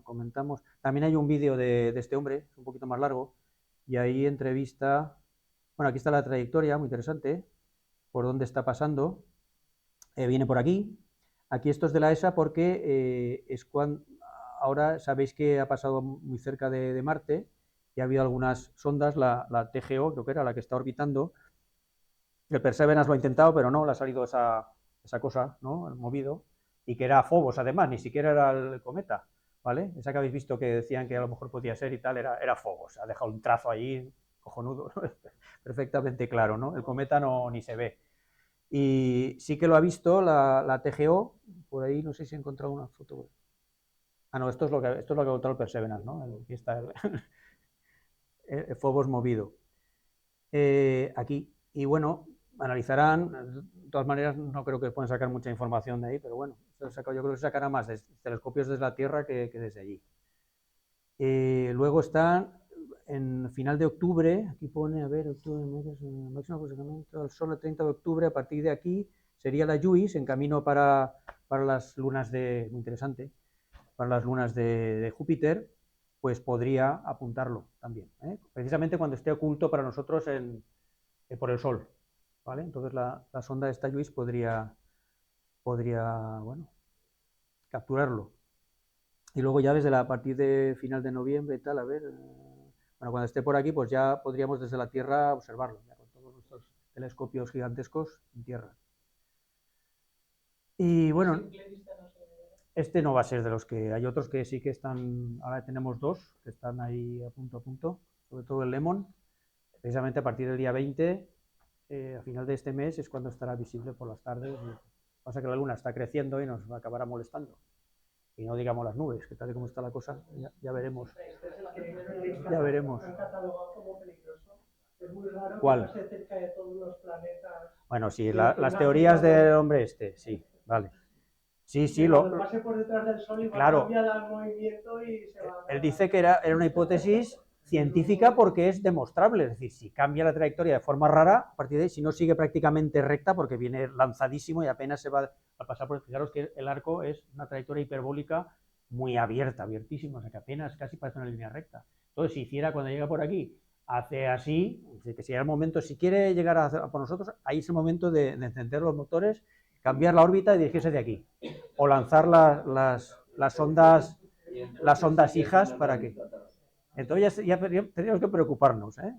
Speaker 1: Comentamos. También hay un vídeo de este hombre, un poquito más largo, y ahí entrevista. Bueno, aquí está la trayectoria, muy interesante, por dónde está pasando. Viene por aquí. Aquí esto es de la ESA porque es cuando. Ahora sabéis que ha pasado muy cerca de Marte y ha habido algunas sondas, la TGO, creo que era la que está orbitando. El Perseverance lo ha intentado, pero no, le ha salido esa cosa, ¿no? El movido, y que era Phobos, además, ni siquiera era el cometa, ¿vale? Esa que habéis visto que decían que a lo mejor podía ser y tal, era Phobos, ha dejado un trazo ahí, cojonudo, perfectamente claro, ¿no? El cometa ni se ve. Y sí que lo ha visto la TGO, por ahí no sé si he encontrado una foto. No, esto es lo que ha encontrado el Perseverance, ¿no? Aquí está el Phobos movido. Aquí. Y bueno, analizarán, de todas maneras no creo que puedan sacar mucha información de ahí, pero bueno, yo creo que se sacará más de telescopios desde la Tierra que desde allí. Luego están en final de octubre, aquí pone, a ver, octubre, máximo aproximamiento al Sol el 30 de octubre, a partir de aquí sería la JUICE en camino para las lunas muy interesante, para las lunas de Júpiter, pues podría apuntarlo también, ¿eh? Precisamente cuando esté oculto para nosotros por el Sol, ¿vale? Entonces la sonda de esta JUICE podría bueno, capturarlo. Y luego ya desde a partir de final de noviembre y tal, a ver, bueno, cuando esté por aquí, pues ya podríamos desde la Tierra observarlo, ya con todos nuestros telescopios gigantescos en Tierra. Y bueno, este no va a ser de los que hay otros que sí que están, ahora tenemos 2 que están ahí a punto, sobre todo el Lemon, precisamente a partir del día 20, a final de este mes es cuando estará visible por las tardes. Pasa que la Luna está creciendo y nos acabará molestando. Y no digamos las nubes, que tal y como está la cosa, ya veremos. Ya veremos.
Speaker 7: Es muy raro
Speaker 1: ¿Cuál?
Speaker 7: que pase cerca de todos los planetas.
Speaker 1: Bueno, sí, las teorías del hombre este, sí, vale. Sí, sí,
Speaker 7: Cuando pase por detrás del Sol y va a
Speaker 1: claro.
Speaker 7: cambiar el movimiento y se va a...
Speaker 1: Él dice que era una hipótesis científica porque es demostrable, es decir, si cambia la trayectoria de forma rara, a partir de ahí, si no sigue prácticamente recta, porque viene lanzadísimo y apenas se va a pasar por... Fijaros que el arco es una trayectoria hiperbólica muy abierta, abiertísima, o sea que apenas casi parece una línea recta. Entonces, si hiciera cuando llega por aquí, hace así, que sería el momento, si quiere llegar a por nosotros, ahí es el momento de encender los motores, cambiar la órbita y dirigirse de aquí, o lanzar las ondas hijas para que... Entonces ya tendríamos que preocuparnos, ¿eh?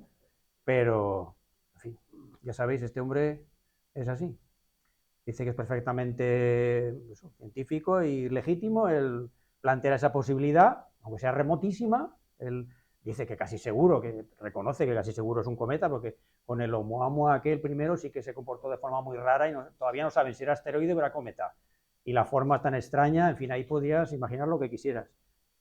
Speaker 1: Pero, en fin, ya sabéis, este hombre es así. Dice que es perfectamente científico y legítimo el plantear esa posibilidad, aunque sea remotísima. Él dice que casi seguro, que reconoce que casi seguro es un cometa, porque con el Oumuamua aquel primero sí que se comportó de forma muy rara y todavía no saben si era asteroide o era cometa. Y la forma tan extraña, en fin, ahí podías imaginar lo que quisieras.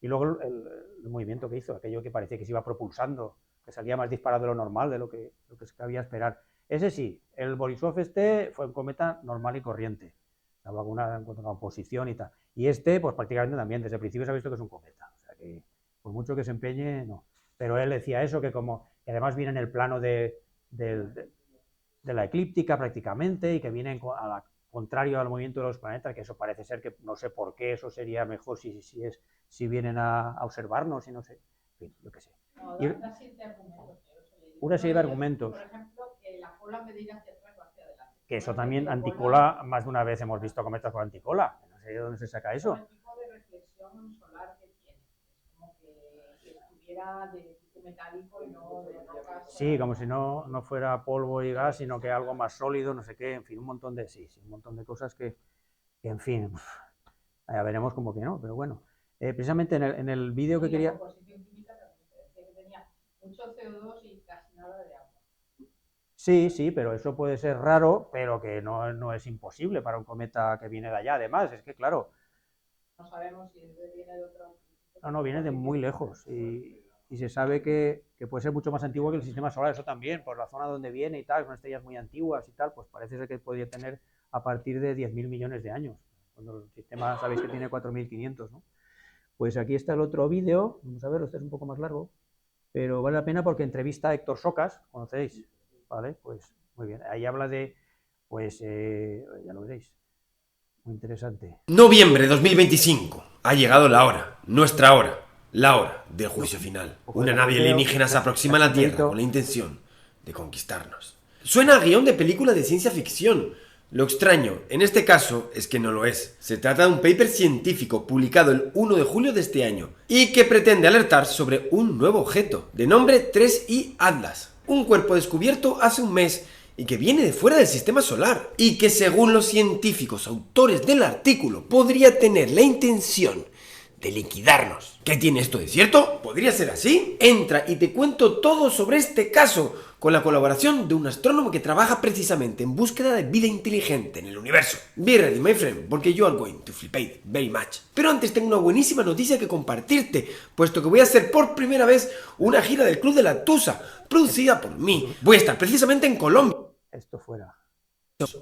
Speaker 1: Y luego el movimiento que hizo, aquello que parecía que se iba propulsando, que salía más disparado de lo normal, de lo que se cabía esperar. Ese sí, el Borisov este fue un cometa normal y corriente. Daba alguna composición y tal. Y este, pues prácticamente también, desde el principio se ha visto que es un cometa. O sea que, por mucho que se empeñe, no. Pero él decía eso, que además viene en el plano de la eclíptica prácticamente, y que viene contrario al movimiento de los planetas, que eso parece ser que no sé por qué, eso sería mejor si vienen a observarnos y no sé. En fin, yo qué sé.
Speaker 5: No, da siete argumentos.
Speaker 1: Una serie de argumentos.
Speaker 5: Por ejemplo, que la cola en vez de ir hacia atrás va hacia adelante.
Speaker 1: Que eso también, anticola, más de una vez hemos visto cometas con anticola. No sé de dónde se saca eso.
Speaker 5: El tipo de reflexión solar que tiene. Es como que estuviera de tipo metálico y no de rocas.
Speaker 1: Sí, como si no fuera polvo y gas, sino que algo más sólido, no sé qué, en fin, un montón de cosas que en fin, ya veremos como que no, pero bueno. Precisamente en el vídeo que quería...
Speaker 5: La composición química también se decía que tenía mucho CO2 y casi nada de agua.
Speaker 1: Sí, pero eso puede ser raro, pero que no es imposible para un cometa que viene de allá. Además, es que claro...
Speaker 5: No sabemos si viene de otro...
Speaker 1: No, viene de muy lejos y se sabe que puede ser mucho más antiguo que el sistema solar, eso también, por la zona donde viene y tal, son estrellas muy antiguas y tal, pues parece ser que podría tener a partir de 10.000 millones de años, cuando el sistema sabéis que tiene 4.500, ¿no? Pues aquí está el otro vídeo, vamos a verlo, este es un poco más largo, pero vale la pena porque entrevista a Héctor Socas, ¿conocéis? Vale, pues muy bien, ahí habla de, pues ya lo veréis, muy interesante.
Speaker 2: Noviembre 2025, ha llegado la hora, nuestra hora. La hora del juicio final. Una nave alienígena se aproxima a la Tierra con la intención de conquistarnos. Suena a guión de película de ciencia ficción. Lo extraño, en este caso, es que no lo es. Se trata de un paper científico publicado el 1 de julio de este año y que pretende alertar sobre un nuevo objeto, de nombre 3I Atlas. Un cuerpo descubierto hace un mes y que viene de fuera del sistema solar y que, según los científicos autores del artículo, podría tener la intención de liquidarnos. ¿Qué tiene esto de cierto? ¿Podría ser así? Entra y te cuento todo sobre este caso, con la colaboración de un astrónomo que trabaja precisamente en búsqueda de vida inteligente en el universo. Be ready, my friend, porque you are going to flip it very much. Pero antes tengo una buenísima noticia que compartirte, puesto que voy a hacer por primera vez una gira del Club de la Tusa, producida por mí. Voy a estar precisamente en Colombia.
Speaker 1: Esto fuera.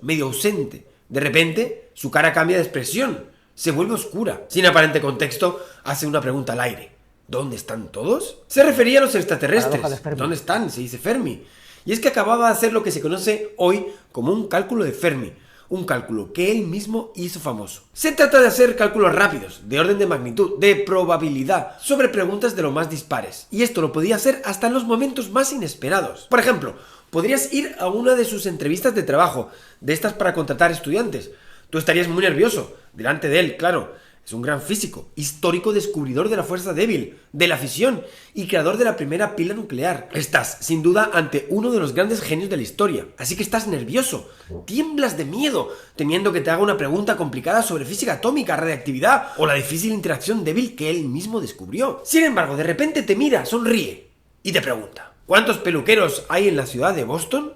Speaker 2: Medio ausente. De repente, su cara cambia de expresión. Se vuelve oscura. Sin aparente contexto, hace una pregunta al aire. ¿Dónde están todos? Se refería a los extraterrestres. ¿Dónde están? Se dice Fermi. Y es que acababa de hacer lo que se conoce hoy como un cálculo de Fermi. Un cálculo que él mismo hizo famoso. Se trata de hacer cálculos rápidos, de orden de magnitud, de probabilidad, sobre preguntas de lo más dispares. Y esto lo podía hacer hasta en los momentos más inesperados. Por ejemplo, podrías ir a una de sus entrevistas de trabajo, de estas para contratar estudiantes. Tú estarías muy nervioso, delante de él, claro. Es un gran físico, histórico descubridor de la fuerza débil, de la fisión y creador de la primera pila nuclear. Estás, sin duda, ante uno de los grandes genios de la historia, así que estás nervioso, tiemblas de miedo, temiendo que te haga una pregunta complicada sobre física atómica, radiactividad o la difícil interacción débil que él mismo descubrió. Sin embargo, de repente te mira, sonríe y te pregunta: ¿cuántos peluqueros hay en la ciudad de Boston?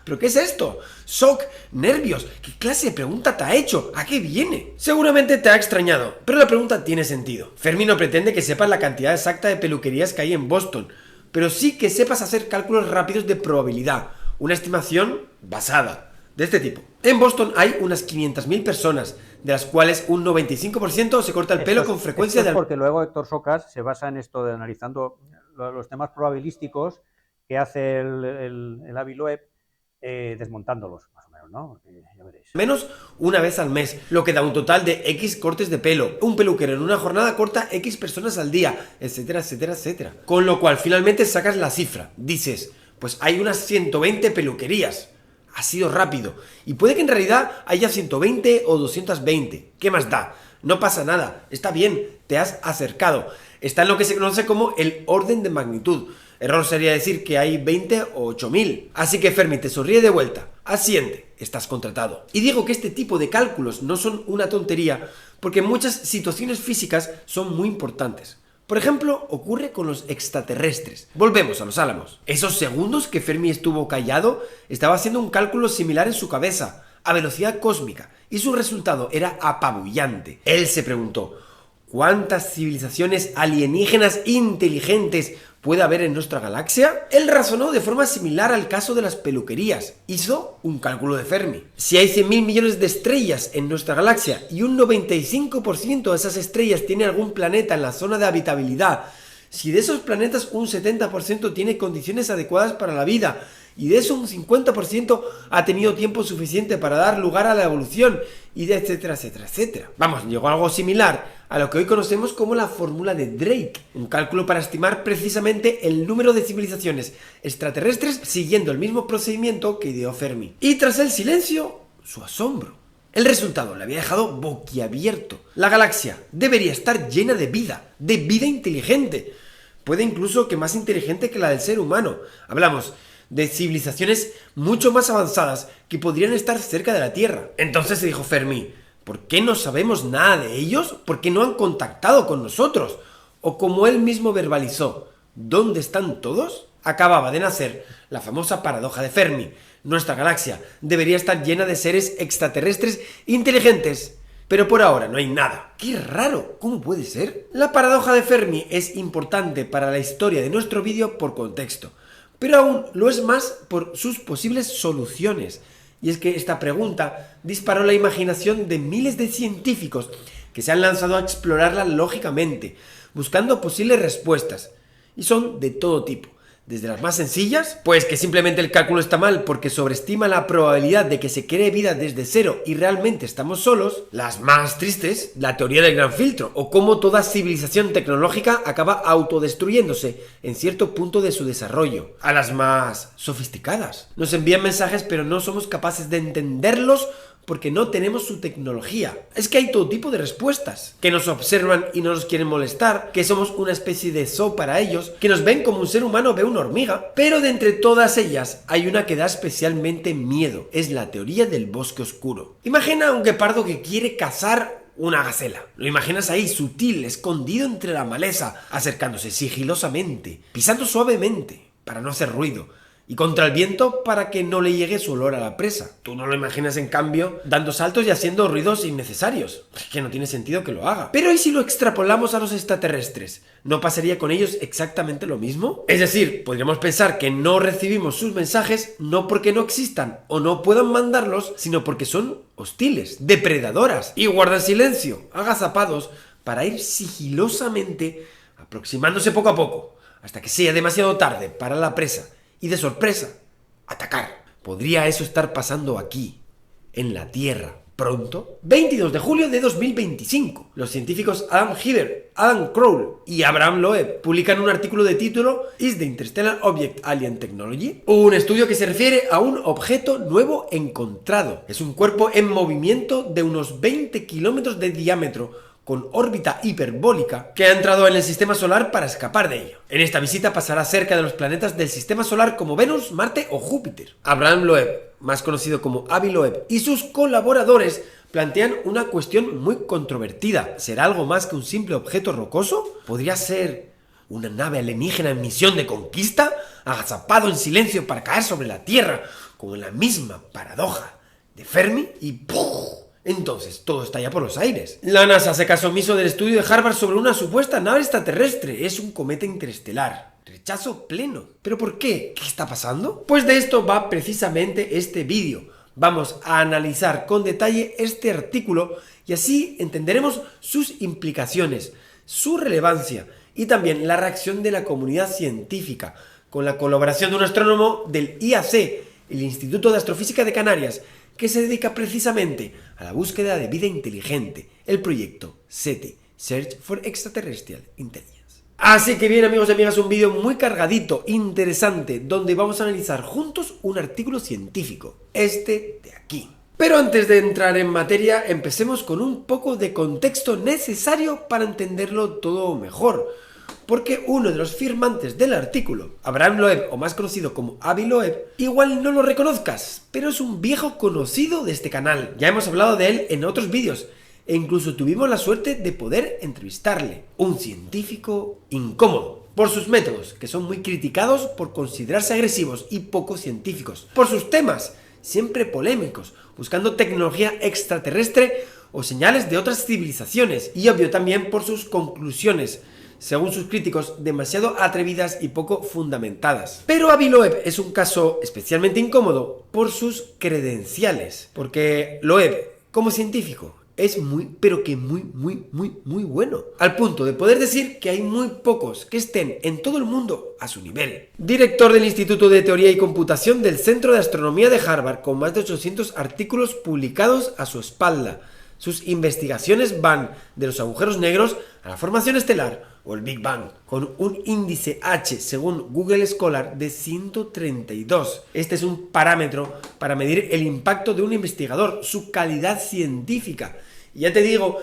Speaker 2: ¿Pero qué es esto? Shock, nervios. ¿Qué clase de pregunta te ha hecho? ¿A qué viene? Seguramente te ha extrañado, pero la pregunta tiene sentido. Fermi no pretende que sepas la cantidad exacta de peluquerías que hay en Boston. pero sí que sepas hacer cálculos rápidos de probabilidad, una estimación basada, de este tipo. En Boston hay unas 500.000 personas, de las cuales un 95% se corta el pelo con frecuencia
Speaker 1: de... Porque luego Héctor Socas se basa en esto de analizando los temas probabilísticos que hace el Avi Loeb, desmontándolos, más o menos, ¿no? Porque ya veréis.
Speaker 2: Menos una vez al mes, lo que da un total de X cortes de pelo. Un peluquero en una jornada corta X personas al día, etcétera, etcétera, etcétera. Con lo cual, finalmente sacas la cifra. Dices, pues hay unas 120 peluquerías. Ha sido rápido. Y puede que en realidad haya 120 o 220. ¿Qué más da? No pasa nada. Está bien, te has acercado. Está en lo que se conoce como el orden de magnitud. Error sería decir que hay 20 o 8.000. Así que Fermi te sonríe de vuelta. Asiente, estás contratado. Y digo que este tipo de cálculos no son una tontería porque muchas situaciones físicas son muy importantes. Por ejemplo, ocurre con los extraterrestres. Volvemos a los Álamos. Esos segundos que Fermi estuvo callado, estaba haciendo un cálculo similar en su cabeza, a velocidad cósmica, y su resultado era apabullante. Él se preguntó, ¿cuántas civilizaciones alienígenas inteligentes puede haber en nuestra galaxia? Él razonó de forma similar al caso de las peluquerías. Hizo un cálculo de Fermi. Si hay 100.000 millones de estrellas en nuestra galaxia y un 95% de esas estrellas tiene algún planeta en la zona de habitabilidad, si de esos planetas un 70% tiene condiciones adecuadas para la vida y de eso un 50% ha tenido tiempo suficiente para dar lugar a la evolución y de etcétera, etcétera, etcétera. Vamos, llegó algo similar a lo que hoy conocemos como la fórmula de Drake, un cálculo para estimar precisamente el número de civilizaciones extraterrestres siguiendo el mismo procedimiento que ideó Fermi. Y tras el silencio, su asombro. El resultado le había dejado boquiabierto. La galaxia debería estar llena de vida inteligente. Puede incluso que más inteligente que la del ser humano. Hablamos de civilizaciones mucho más avanzadas que podrían estar cerca de la Tierra. Entonces se dijo Fermi, ¿por qué no sabemos nada de ellos? ¿Por qué no han contactado con nosotros? O como él mismo verbalizó, ¿dónde están todos? Acababa de nacer la famosa paradoja de Fermi. Nuestra galaxia debería estar llena de seres extraterrestres inteligentes, pero por ahora no hay nada. ¡Qué raro! ¿Cómo puede ser? La paradoja de Fermi es importante para la historia de nuestro vídeo por contexto, pero aún lo es más por sus posibles soluciones. Y es que esta pregunta disparó la imaginación de miles de científicos que se han lanzado a explorarla lógicamente, buscando posibles respuestas. Y son de todo tipo. Desde las más sencillas, pues que simplemente el cálculo está mal porque sobreestima la probabilidad de que se cree vida desde cero y realmente estamos solos. Las más tristes, la teoría del gran filtro, o cómo toda civilización tecnológica acaba autodestruyéndose en cierto punto de su desarrollo. A las más sofisticadas. Nos envían mensajes pero no somos capaces de entenderlos porque no tenemos su tecnología. Es que hay todo tipo de respuestas. Que nos observan y no nos quieren molestar, que somos una especie de zoo para ellos, que nos ven como un ser humano ve una hormiga. Pero de entre todas ellas hay una que da especialmente miedo. Es la teoría del bosque oscuro. Imagina a un guepardo que quiere cazar una gacela. Lo imaginas ahí, sutil, escondido entre la maleza, acercándose sigilosamente, pisando suavemente, para no hacer ruido, y contra el viento para que no le llegue su olor a la presa. Tú no lo imaginas, en cambio, dando saltos y haciendo ruidos innecesarios. Es que no tiene sentido que lo haga. Pero ¿y si lo extrapolamos a los extraterrestres? ¿No pasaría con ellos exactamente lo mismo? Es decir, podríamos pensar que no recibimos sus mensajes no porque no existan o no puedan mandarlos, sino porque son hostiles, depredadoras, y guardan silencio, agazapados, para ir sigilosamente aproximándose poco a poco, hasta que sea demasiado tarde para la presa, y de sorpresa, atacar. ¿Podría eso estar pasando aquí, en la Tierra, pronto? 22 de julio de 2025. Los científicos Adam Hibbert, Adam Crowell y Abraham Loeb publican un artículo de título ¿Is the Interstellar Object Alien Technology? Un estudio que se refiere a un objeto nuevo encontrado. Es un cuerpo en movimiento de unos 20 kilómetros de diámetro, con órbita hiperbólica, que ha entrado en el sistema solar para escapar de ello. En esta visita pasará cerca de los planetas del sistema solar como Venus, Marte o Júpiter. Abraham Loeb, más conocido como Avi Loeb, y sus colaboradores plantean una cuestión muy controvertida. ¿Será algo más que un simple objeto rocoso? ¿Podría ser una nave alienígena en misión de conquista, agazapado en silencio para caer sobre la Tierra, con la misma paradoja de Fermi? Y ¡puf! Entonces, todo está ya por los aires. La NASA hace caso omiso del estudio de Harvard sobre una supuesta nave extraterrestre. Es un cometa interestelar. Rechazo pleno. ¿Pero por qué? ¿Qué está pasando? Pues de esto va precisamente este vídeo. Vamos a analizar con detalle este artículo y así entenderemos sus implicaciones, su relevancia y también la reacción de la comunidad científica, con la colaboración de un astrónomo del IAC, el Instituto de Astrofísica de Canarias, que se dedica precisamente a la búsqueda de vida inteligente, el proyecto SETI, Search for Extraterrestrial Intelligence. Así que bien, amigos y amigas, un vídeo muy cargadito, interesante, donde vamos a analizar juntos un artículo científico, este de aquí. Pero antes de entrar en materia, empecemos con un poco de contexto necesario para entenderlo todo mejor. Porque uno de los firmantes del artículo, Abraham Loeb, o más conocido como Avi Loeb, igual no lo reconozcas, pero es un viejo conocido de este canal. Ya hemos hablado de él en otros vídeos, e incluso tuvimos la suerte de poder entrevistarle. Un científico incómodo, por sus métodos, que son muy criticados por considerarse agresivos y poco científicos. Por sus temas, siempre polémicos, buscando tecnología extraterrestre o señales de otras civilizaciones. Y obvio también por sus conclusiones, según sus críticos, demasiado atrevidas y poco fundamentadas. Pero Avi Loeb es un caso especialmente incómodo por sus credenciales, porque Loeb, como científico, es muy bueno, al punto de poder decir que hay muy pocos que estén en todo el mundo a su nivel. Director del Instituto de Teoría y Computación del Centro de Astronomía de Harvard, con más de 800 artículos publicados a su espalda. Sus investigaciones van de los agujeros negros a la formación estelar o el Big Bang, con un índice H, según Google Scholar, de 132. Este es un parámetro para medir el impacto de un investigador, su calidad científica. Y ya te digo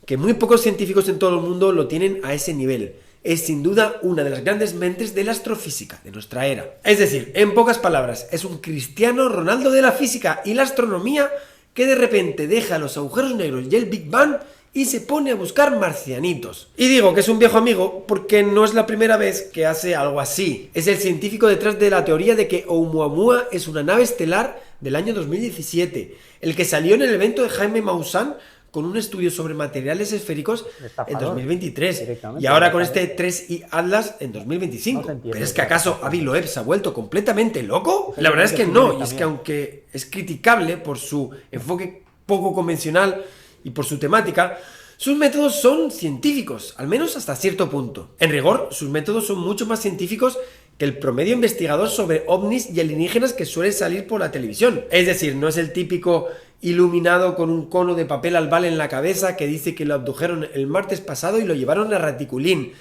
Speaker 2: que muy pocos científicos en todo el mundo lo tienen a ese nivel. Es sin duda una de las grandes mentes de la astrofísica de nuestra era. Es decir, en pocas palabras, es un Cristiano Ronaldo de la física y la astronomía que de repente deja los agujeros negros y el Big Bang y se pone a buscar marcianitos. Y digo que es un viejo amigo porque no es la primera vez que hace algo así. Es el científico detrás de la teoría de que Oumuamua es una nave estelar del año 2017, el que salió en el evento de Jaime Maussan con un estudio sobre materiales esféricos en 2023 y ahora con este 3i Atlas en 2025. ¿Pero es que acaso Avi Loeb se ha vuelto completamente loco? La verdad es que no, y es que aunque es criticable por su enfoque poco convencional y por su temática, sus métodos son científicos, al menos hasta cierto punto. En rigor, sus métodos son mucho más científicos que el promedio investigador sobre ovnis y alienígenas que suele salir por la televisión. Es decir, no es el típico iluminado con un cono de papel albal en la cabeza que dice que lo abdujeron el martes pasado y lo llevaron a Raticulín.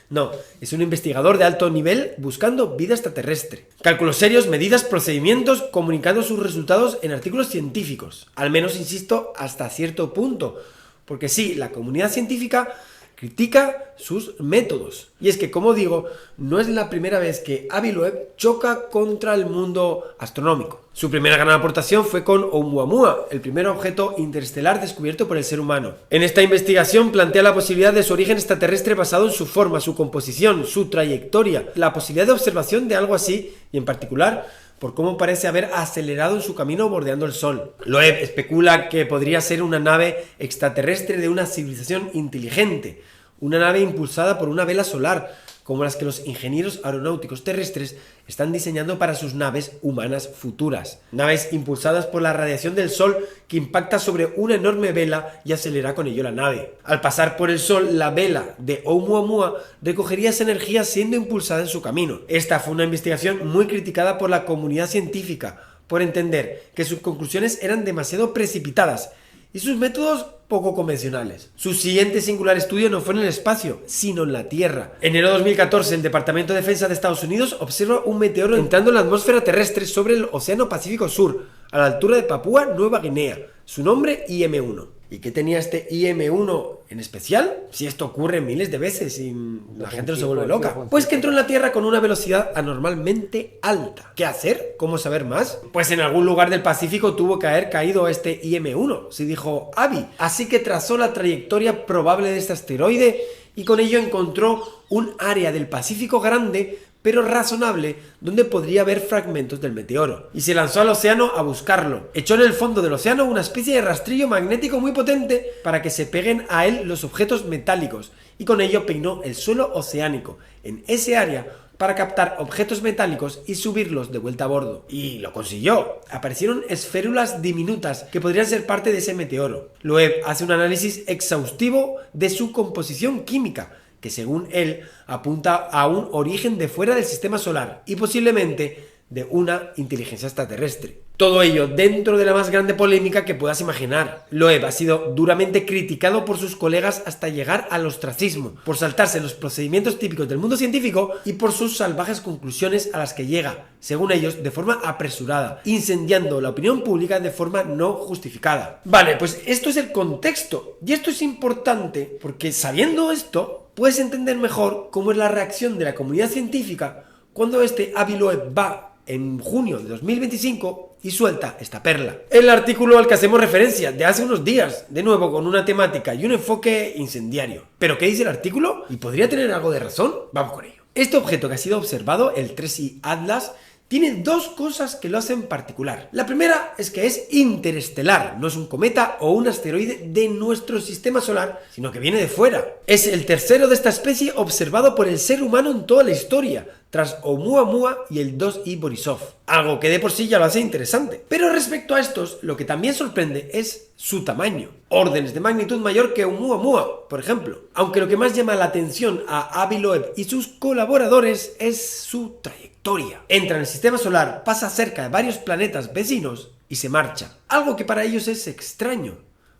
Speaker 2: No, es un investigador de alto nivel buscando vida extraterrestre. Cálculos serios, medidas, procedimientos, comunicando sus resultados en artículos científicos. Al menos, insisto, hasta cierto punto. Porque sí, la comunidad científica critica sus métodos. Y es que, como digo, no es la primera vez que Avi Loeb choca contra el mundo astronómico. Su primera gran aportación fue con Oumuamua, el primer objeto interestelar descubierto por el ser humano. En esta investigación plantea la posibilidad de su origen extraterrestre basado en su forma, su composición, su trayectoria, la posibilidad de observación de algo así, y en particular por cómo parece haber acelerado en su camino bordeando el Sol. Loeb especula que podría ser una nave extraterrestre de una civilización inteligente, una nave impulsada por una vela solar, como las que los ingenieros aeronáuticos terrestres están diseñando para sus naves humanas futuras. Naves impulsadas por la radiación del Sol que impacta sobre una enorme vela y acelera con ello la nave. Al pasar por el Sol, la vela de Oumuamua recogería esa energía siendo impulsada en su camino. Esta fue una investigación muy criticada por la comunidad científica, por entender que sus conclusiones eran demasiado precipitadas y sus métodos poco convencionales. Su siguiente singular estudio no fue en el espacio, sino en la Tierra. En enero de 2014, el Departamento de Defensa de Estados Unidos observa un meteoro entrando en la atmósfera terrestre sobre el Océano Pacífico Sur, a la altura de Papúa Nueva Guinea. Su nombre, IM-1. ¿Y qué tenía este IM-1 en especial? Si esto ocurre miles de veces y la gente no se vuelve loca. Pues que entró en la Tierra con una velocidad anormalmente alta. ¿Qué hacer? ¿Cómo saber más? Pues en algún lugar del Pacífico tuvo que haber caído este IM-1, se dijo Avi. Así que trazó la trayectoria probable de este asteroide y con ello encontró un área del Pacífico grande pero razonable, donde podría haber fragmentos del meteoro. Y se lanzó al océano a buscarlo. Echó en el fondo del océano una especie de rastrillo magnético muy potente para que se peguen a él los objetos metálicos, y con ello peinó el suelo oceánico en ese área para captar objetos metálicos y subirlos de vuelta a bordo. Y lo consiguió. Aparecieron esférulas diminutas que podrían ser parte de ese meteoro. Loeb hace un análisis exhaustivo de su composición química, que según él apunta a un origen de fuera del sistema solar y posiblemente de una inteligencia extraterrestre. Todo ello dentro de la más grande polémica que puedas imaginar. Loeb ha sido duramente criticado por sus colegas hasta llegar al ostracismo, por saltarse los procedimientos típicos del mundo científico y por sus salvajes conclusiones a las que llega, según ellos, de forma apresurada, incendiando la opinión pública de forma no justificada. Vale, pues esto es el contexto, y esto es importante porque sabiendo esto, puedes entender mejor cómo es la reacción de la comunidad científica cuando Avi Loeb va en junio de 2025 y suelta esta perla. El artículo al que hacemos referencia de hace unos días, de nuevo con una temática y un enfoque incendiario. ¿Pero qué dice el artículo? ¿Y podría tener algo de razón? Vamos con ello. Este objeto que ha sido observado, el 3I Atlas, tiene dos cosas que lo hacen particular. La primera es que es interestelar, no es un cometa o un asteroide de nuestro sistema solar, sino que viene de fuera. Es el tercero de esta especie observado por el ser humano en toda la historia, tras Oumuamua y el 2I Borisov, algo que de por sí ya lo hace interesante. Pero respecto a estos, lo que también sorprende es su tamaño, órdenes de magnitud mayor que Oumuamua, por ejemplo, aunque lo que más llama la atención a Avi Loeb y sus colaboradores es su trayectoria. Entra en el sistema solar, pasa cerca de varios planetas vecinos y se marcha, algo que para ellos es extraño,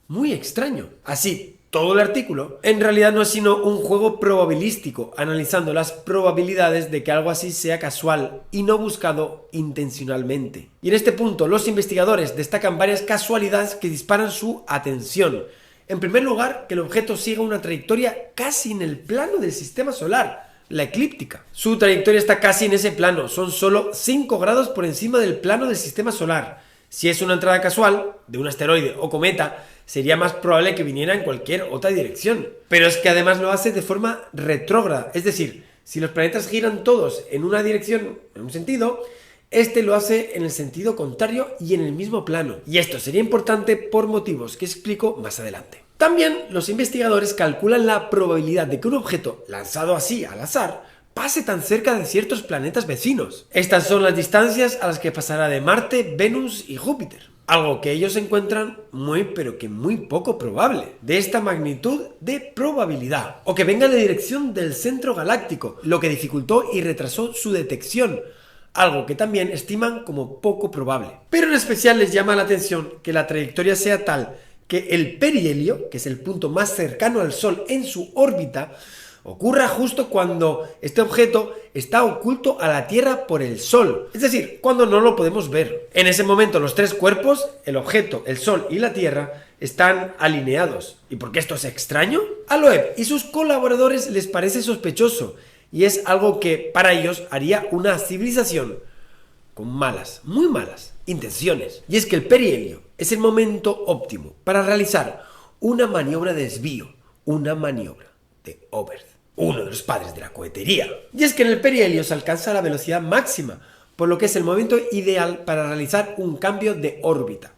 Speaker 2: muy extraño. Así, todo el artículo en realidad no es sino un juego probabilístico, analizando las probabilidades de que algo así sea casual y no buscado intencionalmente. Y en este punto los investigadores destacan varias casualidades que disparan su atención. En primer lugar, que el objeto siga una trayectoria casi en el plano del sistema solar, la eclíptica. Su trayectoria está casi en ese plano, son solo 5 grados por encima del plano del sistema solar. Si es una entrada casual, de un asteroide o cometa, sería más probable que viniera en cualquier otra dirección. Pero es que además lo hace de forma retrógrada, es decir, si los planetas giran todos en una dirección, en un sentido, este lo hace en el sentido contrario y en el mismo plano. Y esto sería importante por motivos que explico más adelante. También los investigadores calculan la probabilidad de que un objeto lanzado así al azar pase tan cerca de ciertos planetas vecinos. Estas son las distancias a las que pasará de Marte, Venus y Júpiter. Algo que ellos encuentran muy pero que muy poco probable, de esta magnitud de probabilidad, o que venga en la dirección del centro galáctico, lo que dificultó y retrasó su detección, algo que también estiman como poco probable. Pero en especial les llama la atención que la trayectoria sea tal que el perihelio, que es el punto más cercano al Sol en su órbita, ocurra justo cuando este objeto está oculto a la Tierra por el Sol, es decir, cuando no lo podemos ver. En ese momento los tres cuerpos, el objeto, el Sol y la Tierra, están alineados. ¿Y por qué esto es extraño? A Loeb y sus colaboradores les parece sospechoso, y es algo que para ellos haría una civilización con malas, muy malas intenciones. Y es que el perihelio es el momento óptimo para realizar una maniobra de desvío, una maniobra de Oberth, uno de los padres de la cohetería. Y es que en el perihelio se alcanza la velocidad máxima, por lo que es el momento ideal para realizar un cambio de órbita.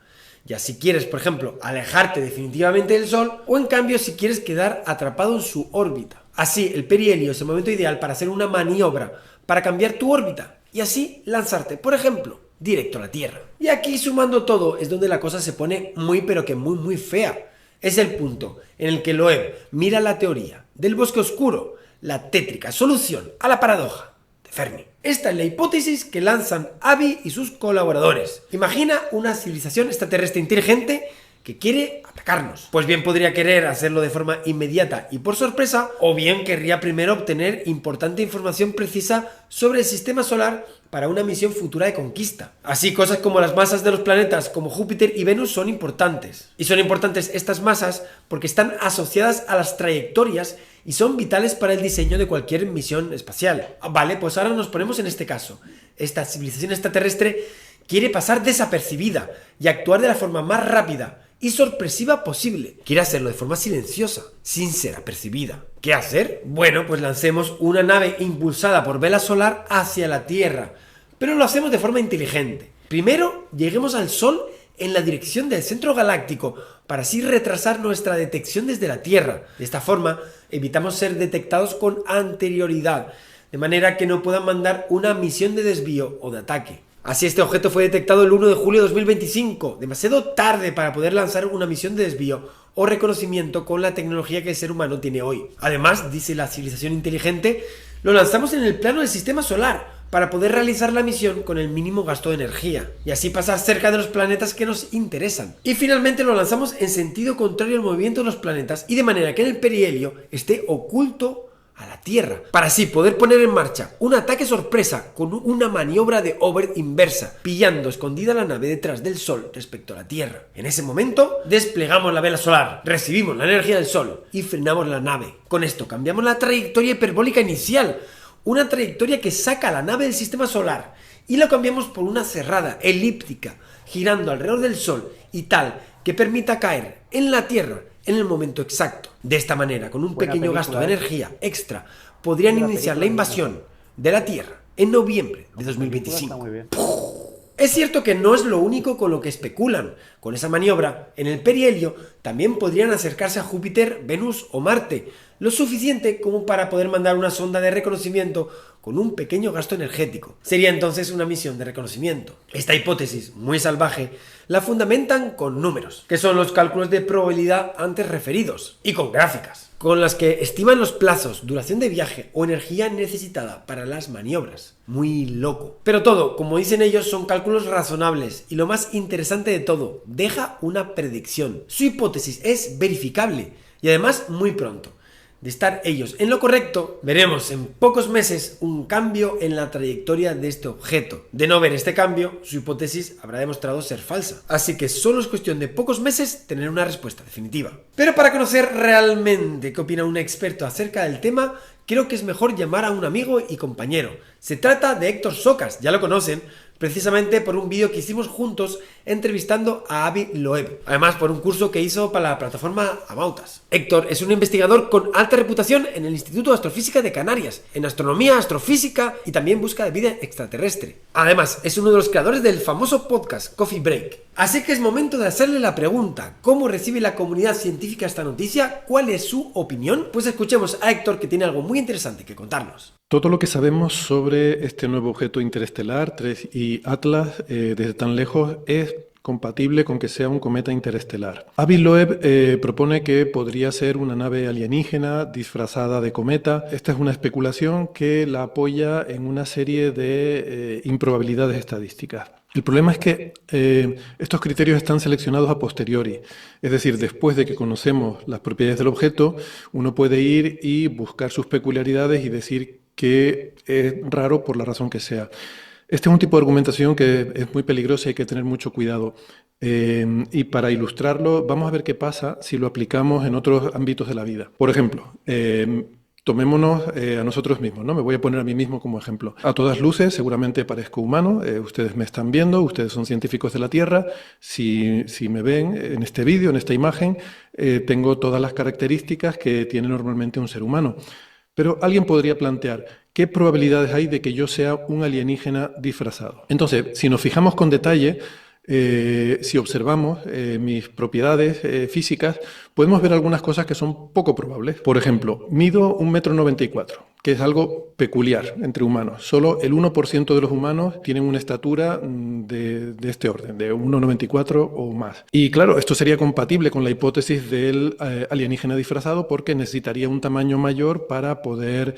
Speaker 2: Ya si quieres, por ejemplo, alejarte definitivamente del Sol, o en cambio si quieres quedar atrapado en su órbita. Así, el perihelio es el momento ideal para hacer una maniobra, para cambiar tu órbita, y así lanzarte, por ejemplo, directo a la Tierra. Y aquí, sumando todo, es donde la cosa se pone muy pero que muy fea. Es el punto en el que Loeb mira la teoría del bosque oscuro, la tétrica solución a la paradoja de Fermi. Esta es la hipótesis que lanzan Avi y sus colaboradores. Imagina una civilización extraterrestre inteligente que quiere atacarnos. Pues bien podría querer hacerlo de forma inmediata y por sorpresa, o bien querría primero obtener importante información precisa sobre el sistema solar para una misión futura de conquista. Así, cosas como las masas de los planetas como Júpiter y Venus son importantes. Y son importantes estas masas porque están asociadas a las trayectorias y son vitales para el diseño de cualquier misión espacial. Vale, pues ahora nos ponemos en este caso. Esta civilización extraterrestre quiere pasar desapercibida y actuar de la forma más rápida y sorpresiva posible. Quiere hacerlo de forma silenciosa, sin ser apercibida. ¿Qué hacer? Bueno, pues lancemos una nave impulsada por vela solar hacia la Tierra, pero lo hacemos de forma inteligente. Primero, lleguemos al Sol en la dirección del centro galáctico, para así retrasar nuestra detección desde la Tierra. De esta forma, evitamos ser detectados con anterioridad, de manera que no puedan mandar una misión de desvío o de ataque. Así, este objeto fue detectado el 1 de julio de 2025, demasiado tarde para poder lanzar una misión de desvío o reconocimiento con la tecnología que el ser humano tiene hoy. Además, dice la civilización inteligente, lo lanzamos en el plano del sistema solar para poder realizar la misión con el mínimo gasto de energía y así pasar cerca de los planetas que nos interesan. Y finalmente lo lanzamos en sentido contrario al movimiento de los planetas y de manera que en el perihelio esté oculto a la Tierra, para así poder poner en marcha un ataque sorpresa con una maniobra de hover inversa, pillando escondida la nave detrás del Sol respecto a la Tierra. En ese momento, desplegamos la vela solar, recibimos la energía del Sol y frenamos la nave. Con esto cambiamos la trayectoria hiperbólica inicial, una trayectoria que saca a la nave del sistema solar, y la cambiamos por una cerrada, elíptica, girando alrededor del Sol y tal que permita caer en la Tierra en el momento exacto. De esta manera, con un pequeño gasto de energía extra, podrían iniciar la invasión de la Tierra en noviembre de 2025. Es cierto que no es lo único con lo que especulan. Con esa maniobra, en el perihelio, también podrían acercarse a Júpiter, Venus o Marte, lo suficiente como para poder mandar una sonda de reconocimiento con un pequeño gasto energético. Sería entonces una misión de reconocimiento. Esta hipótesis, muy salvaje, la fundamentan con números, que son los cálculos de probabilidad antes referidos, y con gráficas, con las que estiman los plazos, duración de viaje o energía necesitada para las maniobras. Muy loco. Pero todo, como dicen ellos, son cálculos razonables, y lo más interesante de todo, deja una predicción. Su hipótesis es verificable, y además muy pronto. De estar ellos en lo correcto, veremos en pocos meses un cambio en la trayectoria de este objeto. De no ver este cambio, su hipótesis habrá demostrado ser falsa. Así que solo es cuestión de pocos meses tener una respuesta definitiva. Pero para conocer realmente qué opina un experto acerca del tema, creo que es mejor llamar a un amigo y compañero. Se trata de Héctor Socas, ya lo conocen, precisamente por un vídeo que hicimos juntos entrevistando a Avi Loeb, además por un curso que hizo para la plataforma Amautas. Héctor es un investigador con alta reputación en el Instituto de Astrofísica de Canarias, en astronomía, astrofísica y también busca de vida extraterrestre. Además, es uno de los creadores del famoso podcast Coffee Break. Así que es momento de hacerle la pregunta: ¿cómo recibe la comunidad científica esta noticia? ¿Cuál es su opinión? Pues escuchemos a Héctor, que tiene algo muy interesante que contarnos.
Speaker 8: Todo lo que sabemos sobre este nuevo objeto interestelar, 3I Atlas, desde tan lejos, es compatible con que sea un cometa interestelar. Avi Loeb propone que podría ser una nave alienígena disfrazada de cometa. Esta es una especulación que la apoya en una serie de improbabilidades estadísticas. El problema es que estos criterios están seleccionados a posteriori, es decir, después de que conocemos las propiedades del objeto, uno puede ir y buscar sus peculiaridades y decir que es raro por la razón que sea. Este es un tipo de argumentación que es muy peligrosa y hay que tener mucho cuidado. Y para ilustrarlo, vamos a ver qué pasa si lo aplicamos en otros ámbitos de la vida. Por ejemplo, tomémonos a nosotros mismos, ¿no? Me voy a poner a mí mismo como ejemplo. A todas luces, seguramente parezco humano, ustedes me están viendo, ustedes son científicos de la Tierra. Si me ven en este vídeo, en esta imagen, tengo todas las características que tiene normalmente un ser humano. Pero alguien podría plantear, ¿qué probabilidades hay de que yo sea un alienígena disfrazado? Entonces, si nos fijamos con detalle, si observamos mis propiedades físicas, podemos ver algunas cosas que son poco probables. Por ejemplo, mido 1,94 m, que es algo peculiar entre humanos. Solo el 1% de los humanos tienen una estatura de este orden, de 1,94 o más. Y claro, esto sería compatible con la hipótesis del alienígena disfrazado, porque necesitaría un tamaño mayor para poder,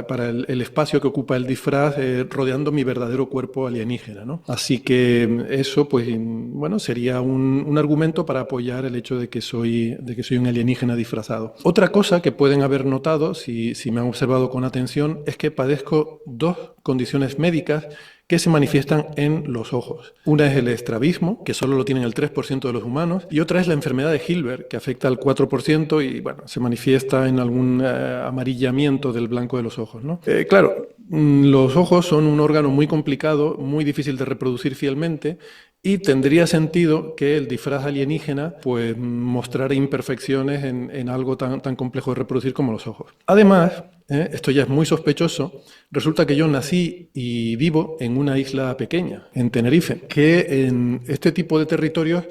Speaker 8: para el espacio que ocupa el disfraz rodeando mi verdadero cuerpo alienígena, ¿no? Así que eso, pues, bueno, sería un argumento para apoyar el hecho de que soy un alienígena disfrazado. Otra cosa que pueden haber notado, si me han observado con atención, es que padezco dos condiciones médicas que se manifiestan en los ojos. Una es el estrabismo, que solo lo tienen el 3% de los humanos, y otra es la enfermedad de Hilbert, que afecta al 4% y, bueno, se manifiesta en algún amarillamiento del blanco de los ojos, ¿no? Claro, los ojos son un órgano muy complicado, muy difícil de reproducir fielmente, y tendría sentido que el disfraz alienígena pues mostrara imperfecciones en algo tan complejo de reproducir como los ojos. Además, esto ya es muy sospechoso, resulta que yo nací y vivo en una isla pequeña, en Tenerife, que en este tipo de territorios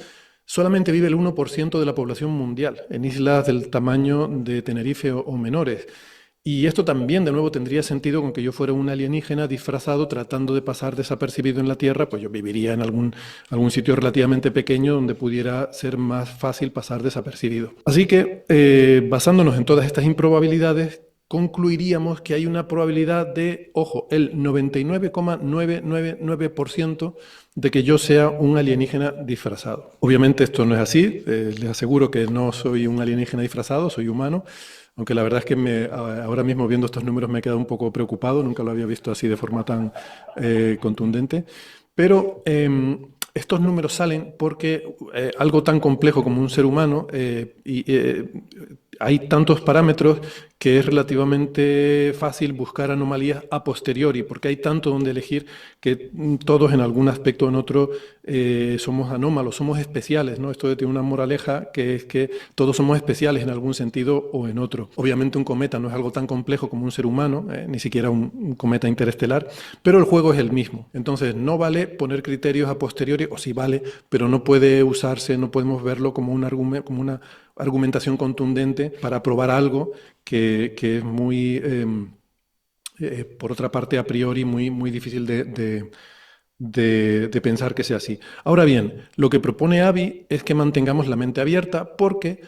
Speaker 8: solamente vive el 1% de la población mundial, en islas del tamaño de Tenerife o menores. Y esto también, de nuevo, tendría sentido con que yo fuera un alienígena disfrazado tratando de pasar desapercibido en la Tierra, pues yo viviría en algún sitio relativamente pequeño donde pudiera ser más fácil pasar desapercibido. Así que, basándonos en todas estas improbabilidades, concluiríamos que hay una probabilidad de, ojo, el 99,999% de que yo sea un alienígena disfrazado. Obviamente esto no es así, les aseguro que no soy un alienígena disfrazado, soy humano, aunque la verdad es que ahora mismo viendo estos números me he quedado un poco preocupado, nunca lo había visto así de forma tan contundente, pero estos números salen porque algo tan complejo como un ser humano hay tantos parámetros que es relativamente fácil buscar anomalías a posteriori, porque hay tanto donde elegir que todos en algún aspecto o en otro somos anómalos, somos especiales, ¿no? Esto tiene una moraleja que es que todos somos especiales en algún sentido o en otro. Obviamente un cometa no es algo tan complejo como un ser humano, ni siquiera un cometa interestelar, pero el juego es el mismo. Entonces no vale poner criterios a posteriori, o sí vale, pero no puede usarse, no podemos verlo como una argumentación contundente para probar algo que es muy, por otra parte, a priori, muy difícil de pensar que sea así. Ahora bien, lo que propone Avi es que mantengamos la mente abierta porque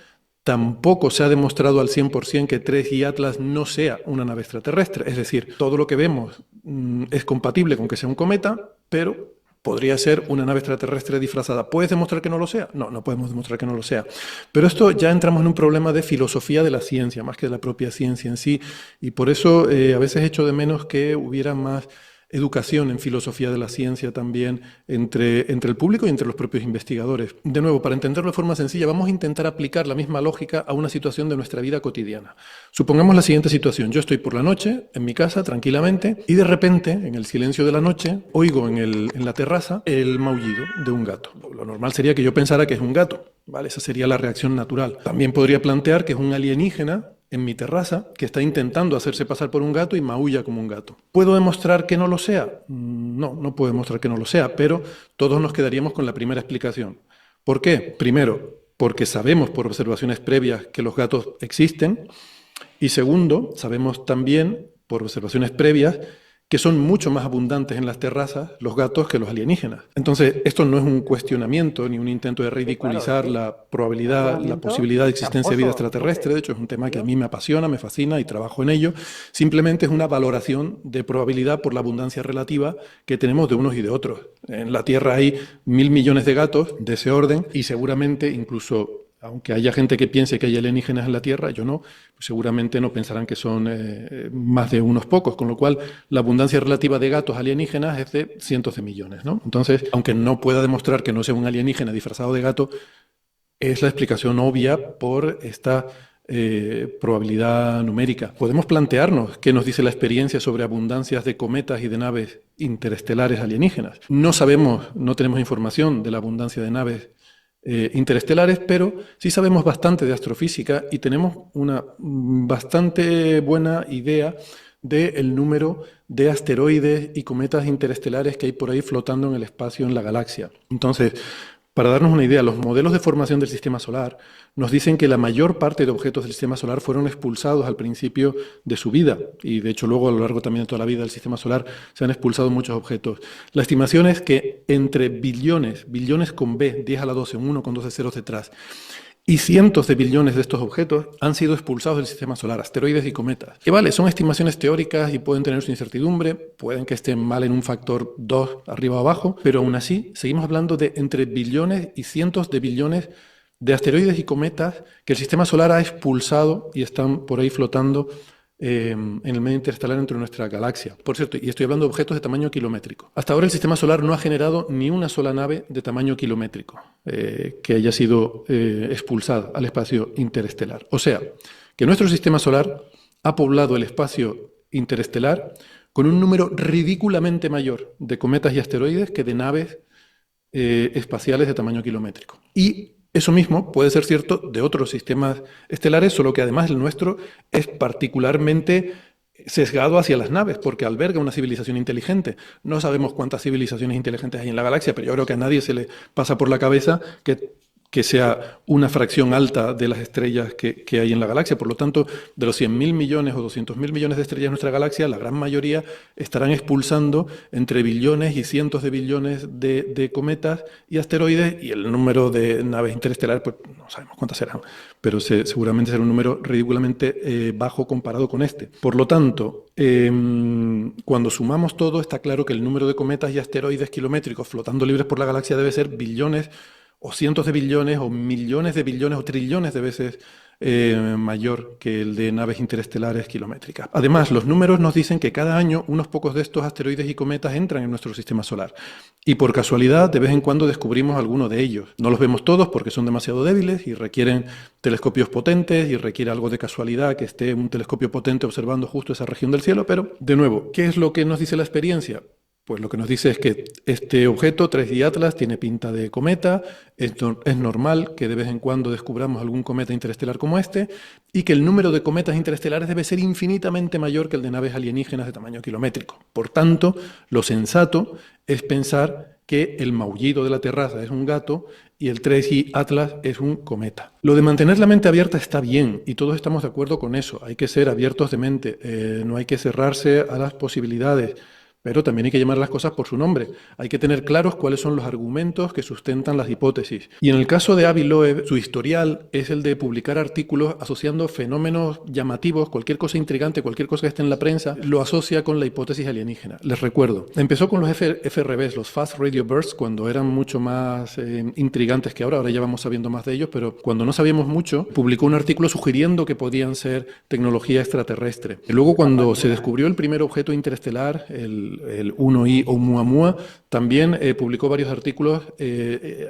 Speaker 8: tampoco se ha demostrado al 100% que 3i Atlas no sea una nave extraterrestre. Es decir, todo lo que vemos es compatible con que sea un cometa, pero podría ser una nave extraterrestre disfrazada. ¿Puedes demostrar que no lo sea? No, no podemos demostrar que no lo sea. Pero esto ya entramos en un problema de filosofía de la ciencia, más que de la propia ciencia en sí. Y por eso a veces echo de menos que hubiera más educación en filosofía de la ciencia también entre el público y entre los propios investigadores. De nuevo, para entenderlo de forma sencilla, vamos a intentar aplicar la misma lógica a una situación de nuestra vida cotidiana. Supongamos la siguiente situación. Yo estoy por la noche en mi casa tranquilamente y de repente, en el silencio de la noche, oigo en la terraza el maullido de un gato. Lo normal sería que yo pensara que es un gato, ¿vale? Esa sería la reacción natural. También podría plantear que es un alienígena en mi terraza que está intentando hacerse pasar por un gato y maulla como un gato. ¿Puedo demostrar que no lo sea? No, no puedo demostrar que no lo sea, pero todos nos quedaríamos con la primera explicación. ¿Por qué? Primero, porque sabemos por observaciones previas que los gatos existen, y segundo, sabemos también por observaciones previas que son mucho más abundantes en las terrazas los gatos que los alienígenas. Entonces, esto no es un cuestionamiento ni un intento de ridiculizar la probabilidad, la posibilidad de existencia de vida extraterrestre. De hecho, es un tema que a mí me apasiona, me fascina y trabajo en ello. Simplemente es una valoración de probabilidad por la abundancia relativa que tenemos de unos y de otros. En la Tierra hay 1.000 millones de gatos de ese orden y seguramente incluso, aunque haya gente que piense que hay alienígenas en la Tierra, yo no, pues seguramente no pensarán que son más de unos pocos, con lo cual la abundancia relativa de gatos alienígenas es de cientos de millones, ¿no? Entonces, aunque no pueda demostrar que no sea un alienígena disfrazado de gato, es la explicación obvia por esta probabilidad numérica. Podemos plantearnos qué nos dice la experiencia sobre abundancias de cometas y de naves interestelares alienígenas. No sabemos, no tenemos información de la abundancia de naves interestelares, pero sí sabemos bastante de astrofísica y tenemos una bastante buena idea del número de asteroides y cometas interestelares que hay por ahí flotando en el espacio en la galaxia. Entonces, para darnos una idea, los modelos de formación del sistema solar nos dicen que la mayor parte de objetos del sistema solar fueron expulsados al principio de su vida, y de hecho luego a lo largo también de toda la vida del sistema solar se han expulsado muchos objetos. La estimación es que entre billones con B, 10 a la 12, un 1 con 12 ceros detrás, y cientos de billones de estos objetos han sido expulsados del sistema solar, asteroides y cometas. Que vale, son estimaciones teóricas y pueden tener su incertidumbre, pueden que estén mal en un factor 2 arriba o abajo, pero aún así seguimos hablando de entre billones y cientos de billones de asteroides y cometas que el sistema solar ha expulsado y están por ahí flotando en el medio interestelar entre nuestra galaxia. Por cierto, y estoy hablando de objetos de tamaño kilométrico. Hasta ahora el sistema solar no ha generado ni una sola nave de tamaño kilométrico que haya sido expulsada al espacio interestelar. O sea, que nuestro sistema solar ha poblado el espacio interestelar con un número ridículamente mayor de cometas y asteroides que de naves espaciales de tamaño kilométrico. Y eso mismo puede ser cierto de otros sistemas estelares, solo que además el nuestro es particularmente sesgado hacia las naves, porque alberga una civilización inteligente. No sabemos cuántas civilizaciones inteligentes hay en la galaxia, pero yo creo que a nadie se le pasa por la cabeza que que sea una fracción alta de las estrellas que hay en la galaxia. Por lo tanto, de los 100.000 millones o 200.000 millones de estrellas en nuestra galaxia, la gran mayoría estarán expulsando entre billones y cientos de billones de cometas y asteroides, y el número de naves interestelares, pues no sabemos cuántas serán, pero seguramente será un número ridículamente bajo comparado con este. Por lo tanto, cuando sumamos todo, está claro que el número de cometas y asteroides kilométricos flotando libres por la galaxia debe ser billones o cientos de billones, o millones de billones, o trillones de veces mayor que el de naves interestelares kilométricas. Además, los números nos dicen que cada año unos pocos de estos asteroides y cometas entran en nuestro sistema solar. Y por casualidad, de vez en cuando descubrimos alguno de ellos. No los vemos todos porque son demasiado débiles y requieren telescopios potentes y requiere algo de casualidad que esté un telescopio potente observando justo esa región del cielo. Pero, de nuevo, ¿qué es lo que nos dice la experiencia? Pues lo que nos dice es que este objeto, 3i Atlas, tiene pinta de cometa, es normal que de vez en cuando descubramos algún cometa interestelar como este, y que el número de cometas interestelares debe ser infinitamente mayor que el de naves alienígenas de tamaño kilométrico. Por tanto, lo sensato es pensar que el maullido de la terraza es un gato y el 3i Atlas es un cometa. Lo de mantener la mente abierta está bien, y todos estamos de acuerdo con eso. Hay que ser abiertos de mente, no hay que cerrarse a las posibilidades. Pero también hay que llamar las cosas por su nombre. Hay que tener claros cuáles son los argumentos que sustentan las hipótesis. Y en el caso de Avi Loeb, su historial es el de publicar artículos asociando fenómenos llamativos, cualquier cosa intrigante, cualquier cosa que esté en la prensa, lo asocia con la hipótesis alienígena. Les recuerdo, empezó con los FRBs, los Fast Radio Bursts, cuando eran mucho más intrigantes que ahora ya vamos sabiendo más de ellos, pero cuando no sabíamos mucho, publicó un artículo sugiriendo que podían ser tecnología extraterrestre. Y luego, cuando se descubrió el primer objeto interestelar, el 1i Oumuamua, también publicó varios artículos,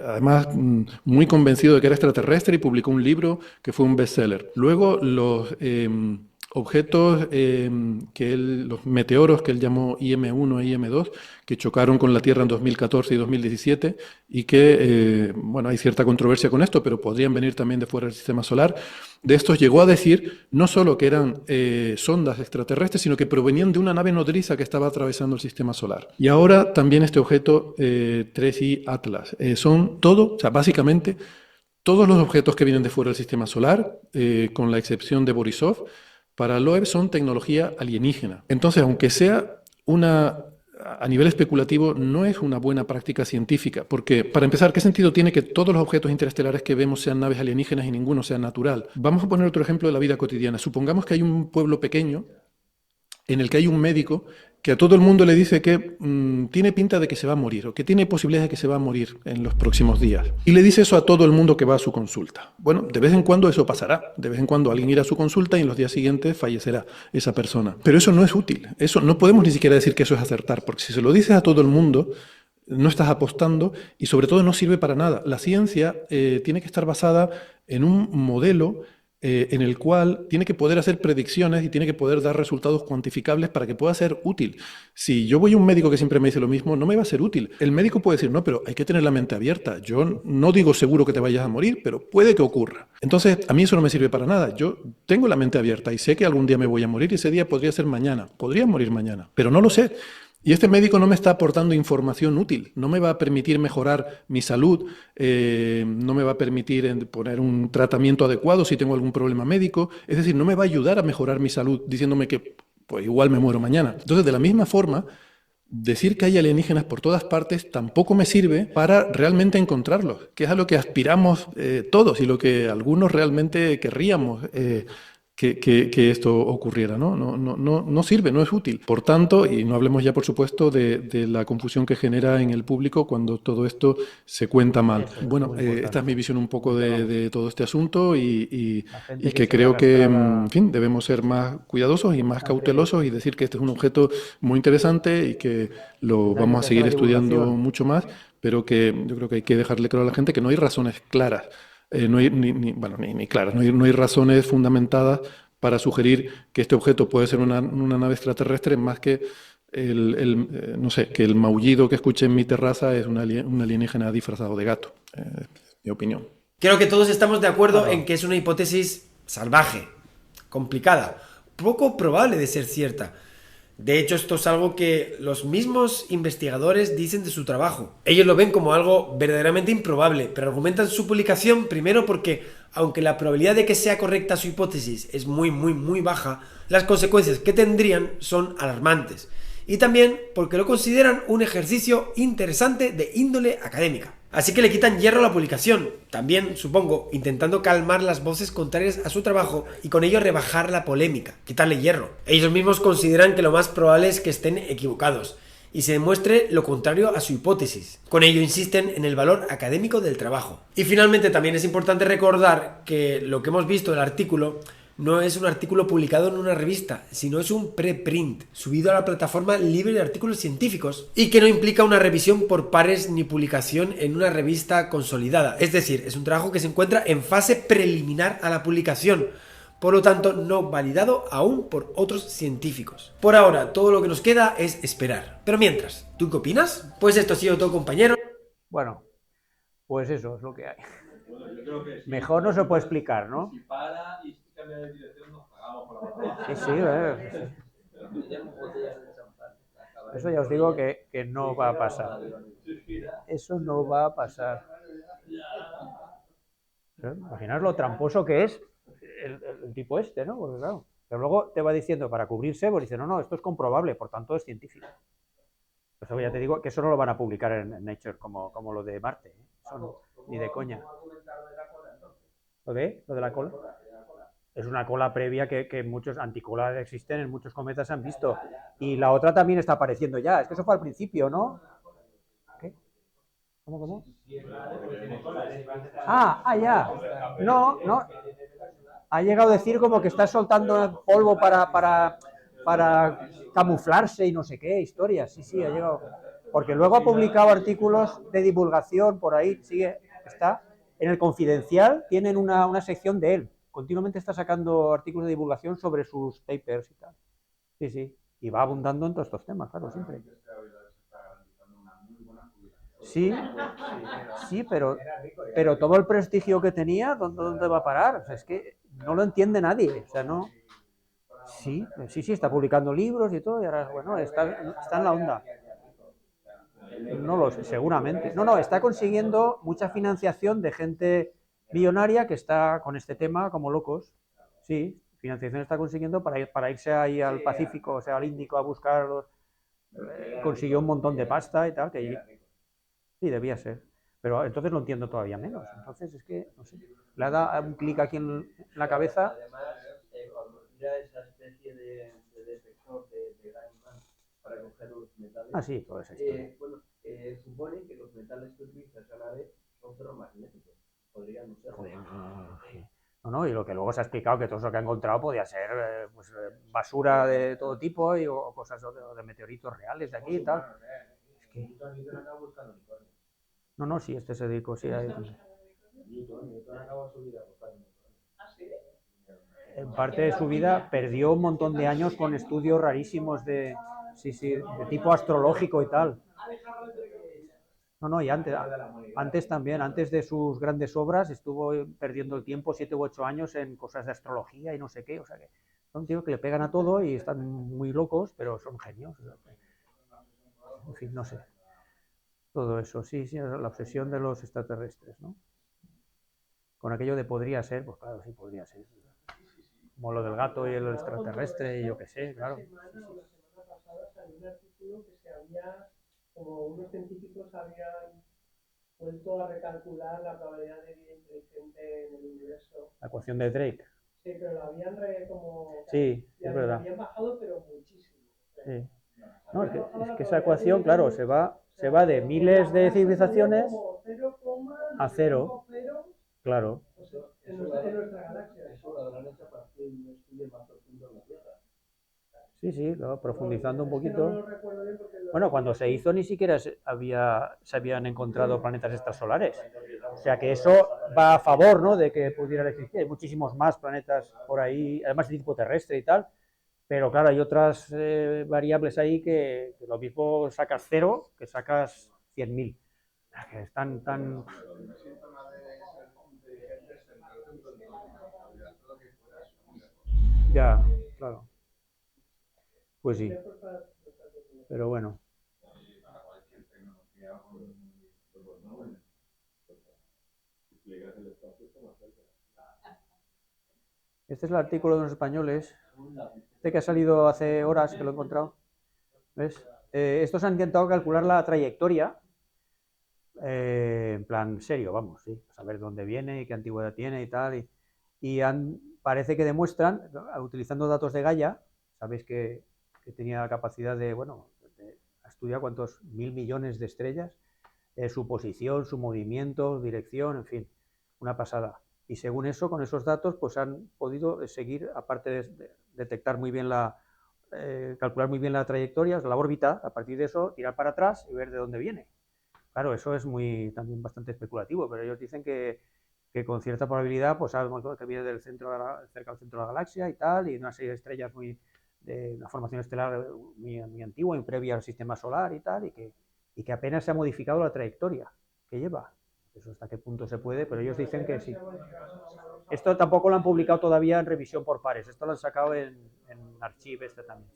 Speaker 8: además muy convencido de que era extraterrestre, y publicó un libro que fue un bestseller. Luego los objetos, los meteoros que él llamó IM-1 e IM-2, que chocaron con la Tierra en 2014 y 2017, y que, bueno, hay cierta controversia con esto, pero podrían venir también de fuera del sistema solar. De estos llegó a decir no solo que eran sondas extraterrestres, sino que provenían de una nave nodriza que estaba atravesando el sistema solar. Y ahora también este objeto 3i Atlas. Son todo, o sea, básicamente todos los objetos que vienen de fuera del sistema solar, con la excepción de Borisov, para Loeb son tecnología alienígena. Entonces, aunque sea a nivel especulativo, no es una buena práctica científica, porque, para empezar, ¿qué sentido tiene que todos los objetos interestelares que vemos sean naves alienígenas y ninguno sea natural? Vamos a poner otro ejemplo de la vida cotidiana. Supongamos que hay un pueblo pequeño en el que hay un médico que a todo el mundo le dice que tiene pinta de que se va a morir, o que tiene posibilidades de que se va a morir en los próximos días. Y le dice eso a todo el mundo que va a su consulta. Bueno, de vez en cuando eso pasará. De vez en cuando alguien irá a su consulta y en los días siguientes fallecerá esa persona. Pero eso no es útil. Eso no podemos ni siquiera decir que eso es acertar, porque si se lo dices a todo el mundo, no estás apostando y sobre todo no sirve para nada. La ciencia tiene que estar basada en un modelo en el cual tiene que poder hacer predicciones y tiene que poder dar resultados cuantificables para que pueda ser útil. Si yo voy a un médico que siempre me dice lo mismo, no me va a ser útil. El médico puede decir, no, pero hay que tener la mente abierta. Yo no digo seguro que te vayas a morir, pero puede que ocurra. Entonces, a mí eso no me sirve para nada. Yo tengo la mente abierta y sé que algún día me voy a morir, y ese día podría ser mañana. Podría morir mañana, pero no lo sé. Y este médico no me está aportando información útil, no me va a permitir mejorar mi salud, no me va a permitir poner un tratamiento adecuado si tengo algún problema médico, es decir, no me va a ayudar a mejorar mi salud diciéndome que pues, igual me muero mañana. Entonces, de la misma forma, decir que hay alienígenas por todas partes tampoco me sirve para realmente encontrarlos, que es a lo que aspiramos todos y lo que algunos realmente querríamos que esto ocurriera, ¿no? No sirve, no es útil. Por tanto, y no hablemos ya, por supuesto, de la confusión que genera en el público cuando todo esto se cuenta mal. Bueno, esta es mi visión un poco de todo este asunto y que creo que, en fin, debemos ser más cuidadosos y más cautelosos y decir que este es un objeto muy interesante y que lo vamos a seguir estudiando mucho más, pero que yo creo que hay que dejarle claro a la gente que no hay razones claras. No hay claras, no hay razones fundamentadas para sugerir que este objeto puede ser una nave extraterrestre, más que no sé, que el maullido que escuché en mi terraza es un alienígena disfrazado de gato. Mi opinión.
Speaker 2: Creo que todos estamos de acuerdo en que es una hipótesis salvaje, complicada, poco probable de ser cierta. De hecho, esto es algo que los mismos investigadores dicen de su trabajo. Ellos lo ven como algo verdaderamente improbable, pero argumentan su publicación primero porque, aunque la probabilidad de que sea correcta su hipótesis es muy baja, las consecuencias que tendrían son alarmantes. Y también porque lo consideran un ejercicio interesante de índole académica. Así que le quitan hierro a la publicación, también, supongo, intentando calmar las voces contrarias a su trabajo y con ello rebajar la polémica, quitarle hierro. Ellos mismos consideran que lo más probable es que estén equivocados y se demuestre lo contrario a su hipótesis. Con ello insisten en el valor académico del trabajo. Y finalmente también es importante recordar que lo que hemos visto del artículo no es un artículo publicado en una revista, sino es un preprint subido a la plataforma libre de artículos científicos y que no implica una revisión por pares ni publicación en una revista consolidada. Es decir, es un trabajo que se encuentra en fase preliminar a la publicación, por lo tanto no validado aún por otros científicos. Por ahora, todo lo que nos queda es esperar. Pero mientras, ¿tú qué opinas? Pues esto ha sido todo, compañero.
Speaker 1: Bueno, pues eso es lo que hay. Mejor no se puede explicar, ¿no? Sí, sí, eso ya os digo que no va a pasar. Eso no va a pasar. Imaginaos lo tramposo que es el tipo este, ¿no? Porque claro, pero luego te va diciendo para cubrirse, pues dice, no, esto es comprobable, por tanto es científico. Pues ya te digo que eso no lo van a publicar en Nature como lo de Marte, ¿eh? Eso no, ni de coña. ¿Lo de la cola? Es una cola previa que muchos anticolas existen, en muchos cometas se han visto. Y la otra también está apareciendo ya. Es que eso fue al principio, ¿no? ¿Qué? ¿Cómo? Ya. No. Ha llegado a decir como que está soltando polvo para camuflarse y no sé qué, historias. Sí, ha llegado. Porque luego ha publicado artículos de divulgación por ahí, está. En el Confidencial tienen una sección de él. Continuamente está sacando artículos de divulgación sobre sus papers y tal. Sí. Y va abundando en todos estos temas, claro, siempre. Sí, pero todo el prestigio que tenía, ¿dónde va a parar? O sea, es que no lo entiende nadie. O sea, no. Sí, está publicando libros y todo, y ahora, bueno, está en la onda. No lo sé, seguramente. No, está consiguiendo mucha financiación de gente millonaria que está con este tema como locos. Sí, financiación está consiguiendo para irse ahí al Pacífico, o sea, al Índico a buscarlos. Consiguió un montón de pasta y tal, que sí, debía ser. Pero entonces lo entiendo todavía menos. Entonces es que, no sé, le ha dado un clic aquí en la cabeza.
Speaker 9: Además, cuando tira esa especie de detector de Gaiman para coger los metales,
Speaker 1: sí, toda esa historia.
Speaker 9: supone que los metales que utiliza esa nave son ferromagnéticos. Podrían no ser.
Speaker 1: No, y lo que luego se ha explicado que todo eso que ha encontrado podía ser basura de todo tipo o cosas de meteoritos reales de aquí y tal. Es que... No, sí, este se dedicó, sí.
Speaker 6: Newton acabó su vida buscando.
Speaker 1: En parte de su vida perdió un montón de años con estudios rarísimos de tipo astrológico y tal. No, y antes también, antes de sus grandes obras, estuvo perdiendo el tiempo 7 u 8 años en cosas de astrología y no sé qué. O sea que son tíos que le pegan a todo y están muy locos, pero son genios. En fin, no sé. Todo eso, sí, la obsesión de los extraterrestres, ¿no? Con aquello de podría ser, pues claro, sí podría ser. Como lo del gato y el extraterrestre y yo qué sé, claro.
Speaker 7: La semana pasada salió un artículo que se había, como unos científicos habían vuelto a recalcular la probabilidad de vida inteligente en el universo.
Speaker 1: La ecuación de Drake.
Speaker 7: Sí, pero la habían
Speaker 1: Sí, es verdad.
Speaker 7: La habían bajado, pero muchísimo.
Speaker 1: Sí. No, es que esa ecuación, claro, se va de miles de civilizaciones a cero. Claro.
Speaker 7: En nuestra galaxia.
Speaker 9: Eso lo habrán hecho a partir de un estudio más profundo de la Tierra.
Speaker 1: Sí, profundizando un poquito. Bueno, cuando se hizo ni siquiera se habían encontrado planetas extrasolares. O sea que eso va a favor, ¿no?, de que pudieran existir. Hay muchísimos más planetas por ahí, además de tipo terrestre y tal. Pero claro, hay otras variables ahí que lo mismo sacas 0 que sacas 100.000. Que están tan... Ya, claro. Pues sí, pero bueno. Este es el artículo de los españoles, este que ha salido hace horas, que lo he encontrado. ¿Ves? Estos han intentado calcular la trayectoria, en plan serio, vamos, sí, saber dónde viene y qué antigüedad tiene y tal. Parece que demuestran, utilizando datos de Gaia, sabéis que tenía la capacidad de, bueno, de estudiar cuántos 1.000 millones de estrellas, su posición, su movimiento, dirección, en fin, una pasada. Y según eso, con esos datos, pues han podido seguir, aparte de detectar muy bien calcular muy bien la trayectoria, la órbita, a partir de eso, tirar para atrás y ver de dónde viene. Claro, eso es también bastante especulativo, pero ellos dicen que con cierta probabilidad, pues sabemos que viene cerca del centro de la galaxia y tal, y una serie de estrellas de una formación estelar muy antigua y previa al sistema solar y tal, y que apenas se ha modificado la trayectoria que lleva. Eso hasta qué punto se puede, pero ellos dicen que sí. Esto tampoco lo han publicado todavía en revisión por pares, esto lo han sacado en Archive también.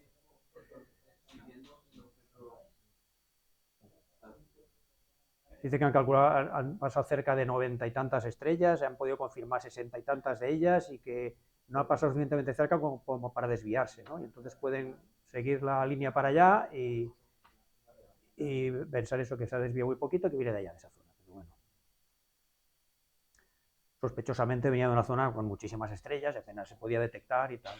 Speaker 1: Dice que han calculado, han pasado cerca de 90 y tantas estrellas, han podido confirmar 60 y tantas de ellas y que no ha pasado suficientemente cerca como para desviarse, ¿no? Y entonces pueden seguir la línea para allá y pensar eso, que se ha desviado muy poquito, que viene de allá, de esa zona. Pero bueno. Sospechosamente venía de una zona con muchísimas estrellas, apenas se podía detectar y tal,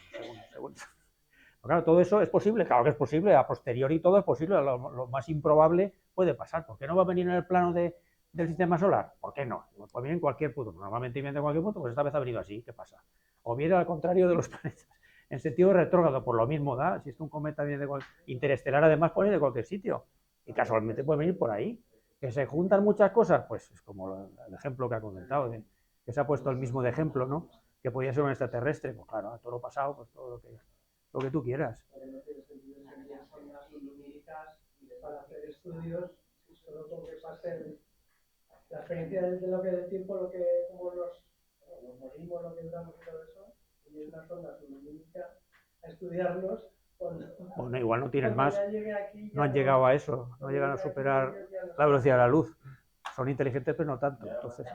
Speaker 1: según. Pero claro, todo eso es posible, claro que es posible, a posteriori todo es posible, lo más improbable puede pasar. ¿Por qué no va a venir en el plano del sistema solar? ¿Por qué no? Puede venir en cualquier punto, normalmente viene en cualquier punto, pues esta vez ha venido así, ¿qué pasa? O viene al contrario de los planetas, en sentido retrógrado, por lo mismo da, si es un cometa viene interestelar, además puede ir de cualquier sitio, y casualmente puede venir por ahí. Que se juntan muchas cosas, pues es como el ejemplo que ha comentado, que se ha puesto el mismo de ejemplo, ¿no? Que podía ser un extraterrestre, pues claro, a todo lo pasado, pues todo lo que tú quieras.
Speaker 7: Para hacer estudios, solo con que pasen la experiencia de lo que del tiempo, como nos morimos, lo que duramos y todo eso, y una sonda lumínica a estudiarlos.
Speaker 1: Bueno, igual no tienen más, no han llegado a eso, no llegan a superar la velocidad de la luz. Son inteligentes, pero no tanto. Entonces,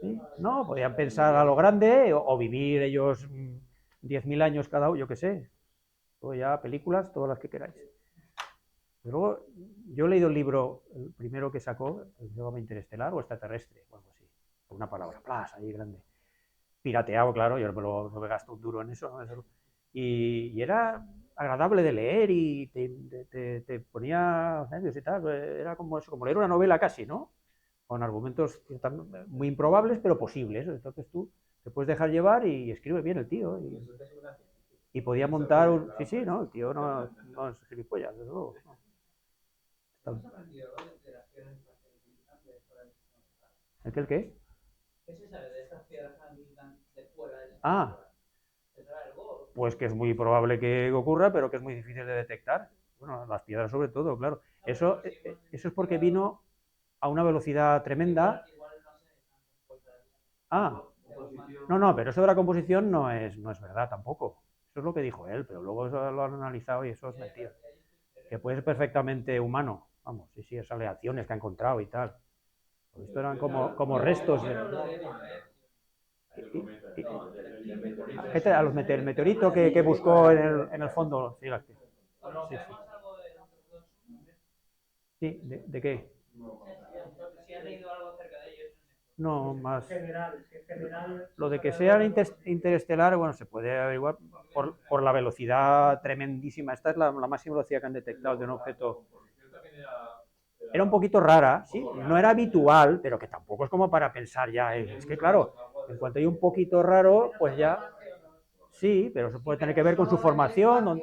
Speaker 1: ¿sí? No, podían pensar a lo grande o vivir ellos 10.000 años cada uno, yo qué sé. O ya películas, todas las que queráis. Pero luego, yo he leído el libro, el primero que sacó, que se llama Interestelar o Extraterrestre, o algo así. Por una palabra, plas, ahí grande. Pirateado, claro, yo no me gasto un duro en eso, ¿no? Y era agradable de leer y te ponía nervios y tal. Era como eso, como leer una novela casi, ¿no? Con argumentos muy improbables, pero posibles. Entonces tú te puedes dejar llevar y escribe bien el tío. Y podía montar un... Sí, sí, ¿no? El tío no es gilipollas, desde luego. ¿No? ¿El qué?
Speaker 9: ¿Qué se sabe de estas piedras de fuera del sistema?
Speaker 1: Ah, pues que es muy probable que ocurra, pero que es muy difícil de detectar. Bueno, las piedras sobre todo, claro. Eso es porque vino a una velocidad tremenda. Ah, no, pero eso de la composición no es verdad tampoco. Eso es lo que dijo él, pero luego eso lo han analizado y eso es mentira. Que puede ser perfectamente humano. Vamos, sí, esas aleaciones que ha encontrado y tal. Esto eran como restos de... El meteorito que buscó en el fondo. Sí, sí. Sí, ¿de qué?
Speaker 9: Si has leído algo acerca de ellos.
Speaker 1: No, más... Lo de que sean interestelar, bueno, se puede averiguar por la velocidad tremendísima. Esta es la máxima velocidad que han detectado de un objeto. Era un poquito rara, sí, no era habitual, pero que tampoco es como para pensar ya. Es que claro, en cuanto hay un poquito raro, pues ya... Sí, pero eso puede tener que ver con su formación,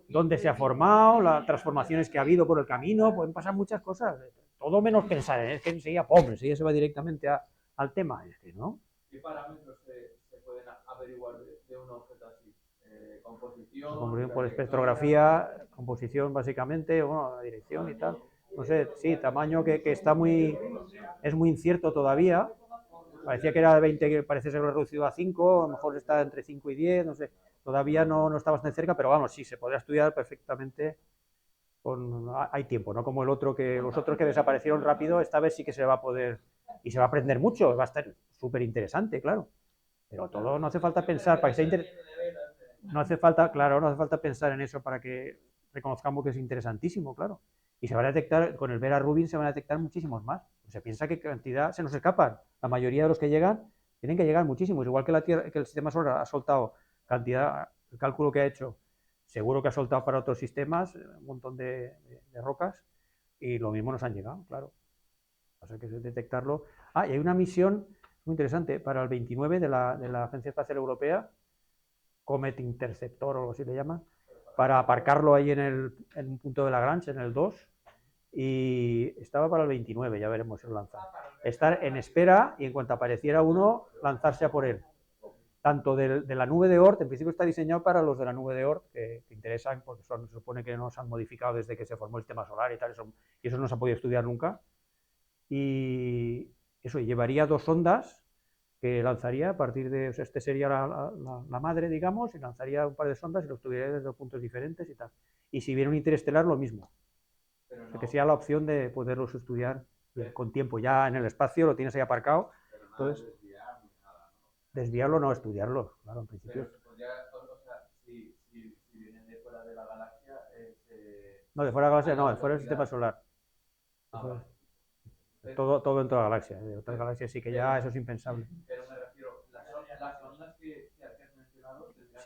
Speaker 1: dónde se ha formado, las transformaciones que ha habido por el camino, pueden pasar muchas cosas. Todo menos pensar, es que enseguida, pobre, enseguida se va directamente al tema. Es que no.
Speaker 6: ¿Qué parámetros se pueden averiguar de un objeto así? Composición.
Speaker 1: Por espectrografía, composición básicamente, bueno, la dirección y tal. No sé, sí, tamaño que está es muy incierto todavía. Parecía que era de 20, que parece ser reducido a 5, a lo mejor está entre 5 y 10, no sé. todavía no está bastante cerca, pero vamos, sí, se podrá estudiar perfectamente. Hay tiempo, no como los otros que desaparecieron rápido, esta vez sí que se va a poder, y se va a aprender mucho, va a estar súper interesante, claro. Pero todo no hace falta pensar, para que sea no hace falta, claro, no hace falta pensar en eso para que reconozcamos que es interesantísimo, claro. Y se van a detectar, con el Vera Rubin se van a detectar muchísimos más. Se piensa que cantidad se nos escapan. La mayoría de los que llegan, tienen que llegar muchísimos. Igual que la Tierra, que el sistema solar ha soltado cantidad, el cálculo que ha hecho, seguro que ha soltado para otros sistemas un montón de rocas, y lo mismo nos han llegado, claro. O sea que es detectarlo. Y hay una misión muy interesante para el 29 de la Agencia Espacial Europea, Comet Interceptor o algo así le llaman, para aparcarlo ahí en un punto de Lagrange, en el 2, y estaba para el 29, ya veremos si lo lanzan. Estar en espera y en cuanto apareciera uno, lanzarse a por él. Tanto de la nube de Oort, en principio está diseñado para los de la nube de Oort, que interesan, porque se supone que no se han modificado desde que se formó el sistema solar y tal, y eso no se ha podido estudiar nunca. Y eso, llevaría 2 sondas que lanzaría a partir de, o sea, este sería la madre, digamos, y lanzaría un par de sondas y lo estudiaría desde puntos diferentes y tal. Y si viene un interestelar, lo mismo. Pero no, o sea, que sea la opción de poderlos estudiar con tiempo. Ya en el espacio lo tienes ahí aparcado. Entonces, desviarlo no, estudiarlo, claro, en principio.
Speaker 9: Pero ya, o sea, si vienen de fuera de la galaxia,
Speaker 1: no, de fuera de la galaxia no, de fuera del sistema solar. Todo dentro de la galaxia. De otras galaxias sí que ya eso es impensable.
Speaker 9: Pero me refiero, las ondas que has mencionado tendrán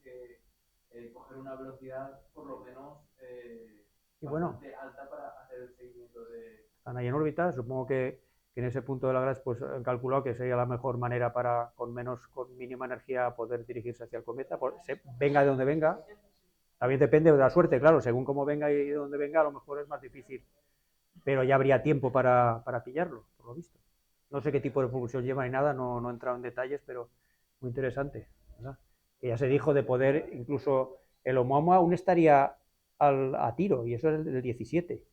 Speaker 9: que coger una velocidad por lo menos
Speaker 1: y bueno,
Speaker 9: bastante alta para hacer el seguimiento de...
Speaker 1: Están ahí en órbita, supongo que en ese punto de la galaxia pues han calculado que sería la mejor manera para con mínima energía poder dirigirse hacia el cometa, venga de donde venga. También depende de la suerte, claro, según cómo venga y de dónde venga, a lo mejor es más difícil, pero ya habría tiempo para pillarlo, por lo visto. No sé qué tipo de propulsión lleva ni nada, no he entrado en detalles, pero muy interesante, ¿verdad? Que ya se dijo de poder, incluso el Oumuamua aún estaría a tiro, y eso es el 17.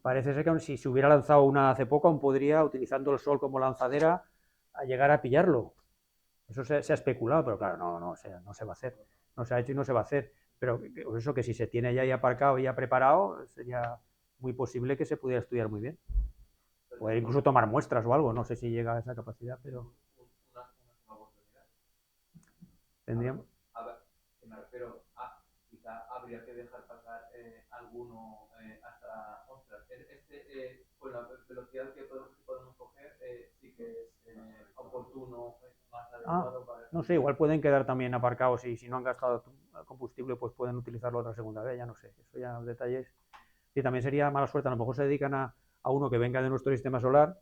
Speaker 1: Parece ser que si se hubiera lanzado una hace poco, aún podría, utilizando el Sol como lanzadera, a llegar a pillarlo. Eso se ha especulado, pero claro, no se va a hacer. No se ha hecho y no se va a hacer. Pero eso que si se tiene ya ahí aparcado y ya preparado, sería muy posible que se pudiera estudiar muy bien. Poder incluso tomar muestras o algo, no sé si llega a esa capacidad, pero...
Speaker 9: Una oportunidad.
Speaker 1: Tendríamos...
Speaker 9: A ver, que me refiero a, quizá habría que dejar pasar alguno hasta... Ostras, con la velocidad que podemos coger, sí que es oportuno, más adecuado para...
Speaker 1: No sé, igual pueden quedar también aparcados y si no han gastado combustible, pues pueden utilizarlo otra segunda vez, ya no sé, eso ya los detalles. Y también sería mala suerte, a lo mejor se dedican a uno que venga de nuestro sistema solar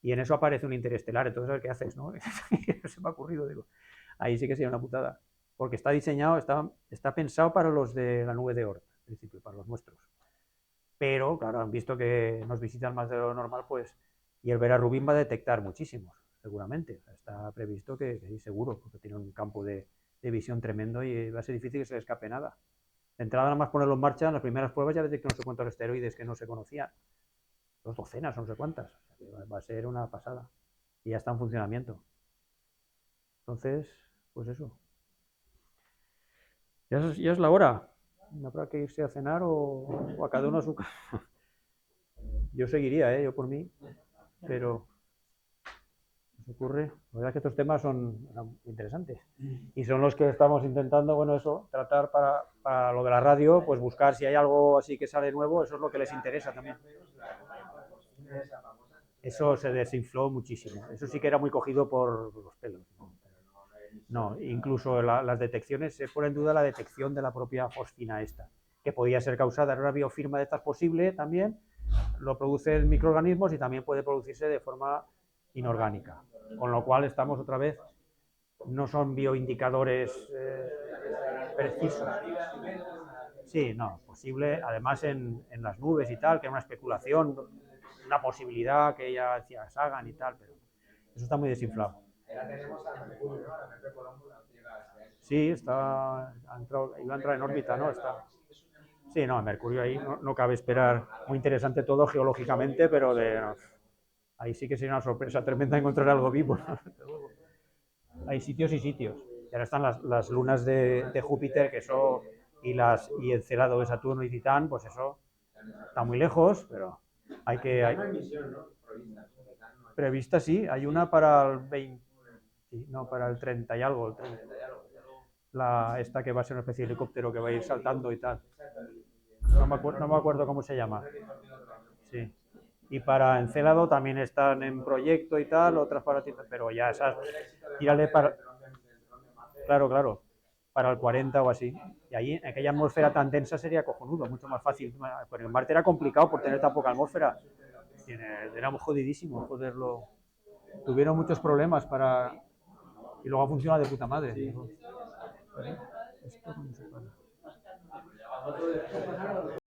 Speaker 1: y en eso aparece un interestelar, entonces a ver qué haces, ¿no? Se me ha ocurrido, digo, ahí sí que sería una putada, porque está diseñado, está pensado para los de la nube de Oort, en principio, para los nuestros. Pero, claro, han visto que nos visitan más de lo normal, pues, y el Vera Rubin va a detectar muchísimos, seguramente. Está previsto que sí, seguro, porque tiene un campo de visión tremendo y va a ser difícil que se le escape nada. De entrada, nada más ponerlo en marcha, en las primeras pruebas ya ves que no sé cuántos asteroides que no se conocían. 2 docenas, no sé cuántas. O sea, que va a ser una pasada. Y ya está en funcionamiento. Entonces, pues eso. Ya es la hora. No habrá que irse a cenar o a cada uno a su casa. Yo seguiría, yo por mí. Pero nos ocurre. La verdad es que estos temas son muy interesantes. Y son los que estamos intentando, bueno, eso, tratar para lo de la radio, pues buscar si hay algo así que sale nuevo, eso es lo que les interesa también. Eso se desinfló muchísimo. Eso sí que era muy cogido por los pelos. No, incluso las detecciones, se pone en duda la detección de la propia fosfina esta, que podía ser causada en una biofirma de estas posible también, lo producen microorganismos y también puede producirse de forma inorgánica. Con lo cual estamos otra vez, no son bioindicadores precisos. Sí, no, posible, además en las nubes y tal, que era una especulación, una posibilidad que ya decía Sagan y tal, pero eso está muy desinflado. Sí, iba a entrar en órbita, ¿no? Sí, no, Mercurio ahí no cabe esperar. Muy interesante todo geológicamente, pero ahí sí que sería una sorpresa tremenda encontrar algo vivo. Hay sitios y sitios. Y ahora están las lunas de Júpiter, que eso, y Encélado de Saturno y Titán, pues eso está muy lejos, pero hay que...
Speaker 6: Hay una misión, ¿no?
Speaker 1: Prevista, sí, hay una para el 20, sí, no, para el 30 y algo, el 30. Esta que va a ser una especie de helicóptero que va a ir saltando y tal. No me acuerdo cómo se llama. Sí. Y para Encélado también están en proyecto y tal, otras para Titán, pero ya esas, tírale para... Claro, para el 40 o así. Y ahí, en aquella atmósfera tan densa sería cojonudo, mucho más fácil. Porque en Marte era complicado por tener tan poca atmósfera. Éramos jodidísimos poderlo... Tuvieron muchos problemas para... Y luego ha funcionado de puta madre. Esto no se para.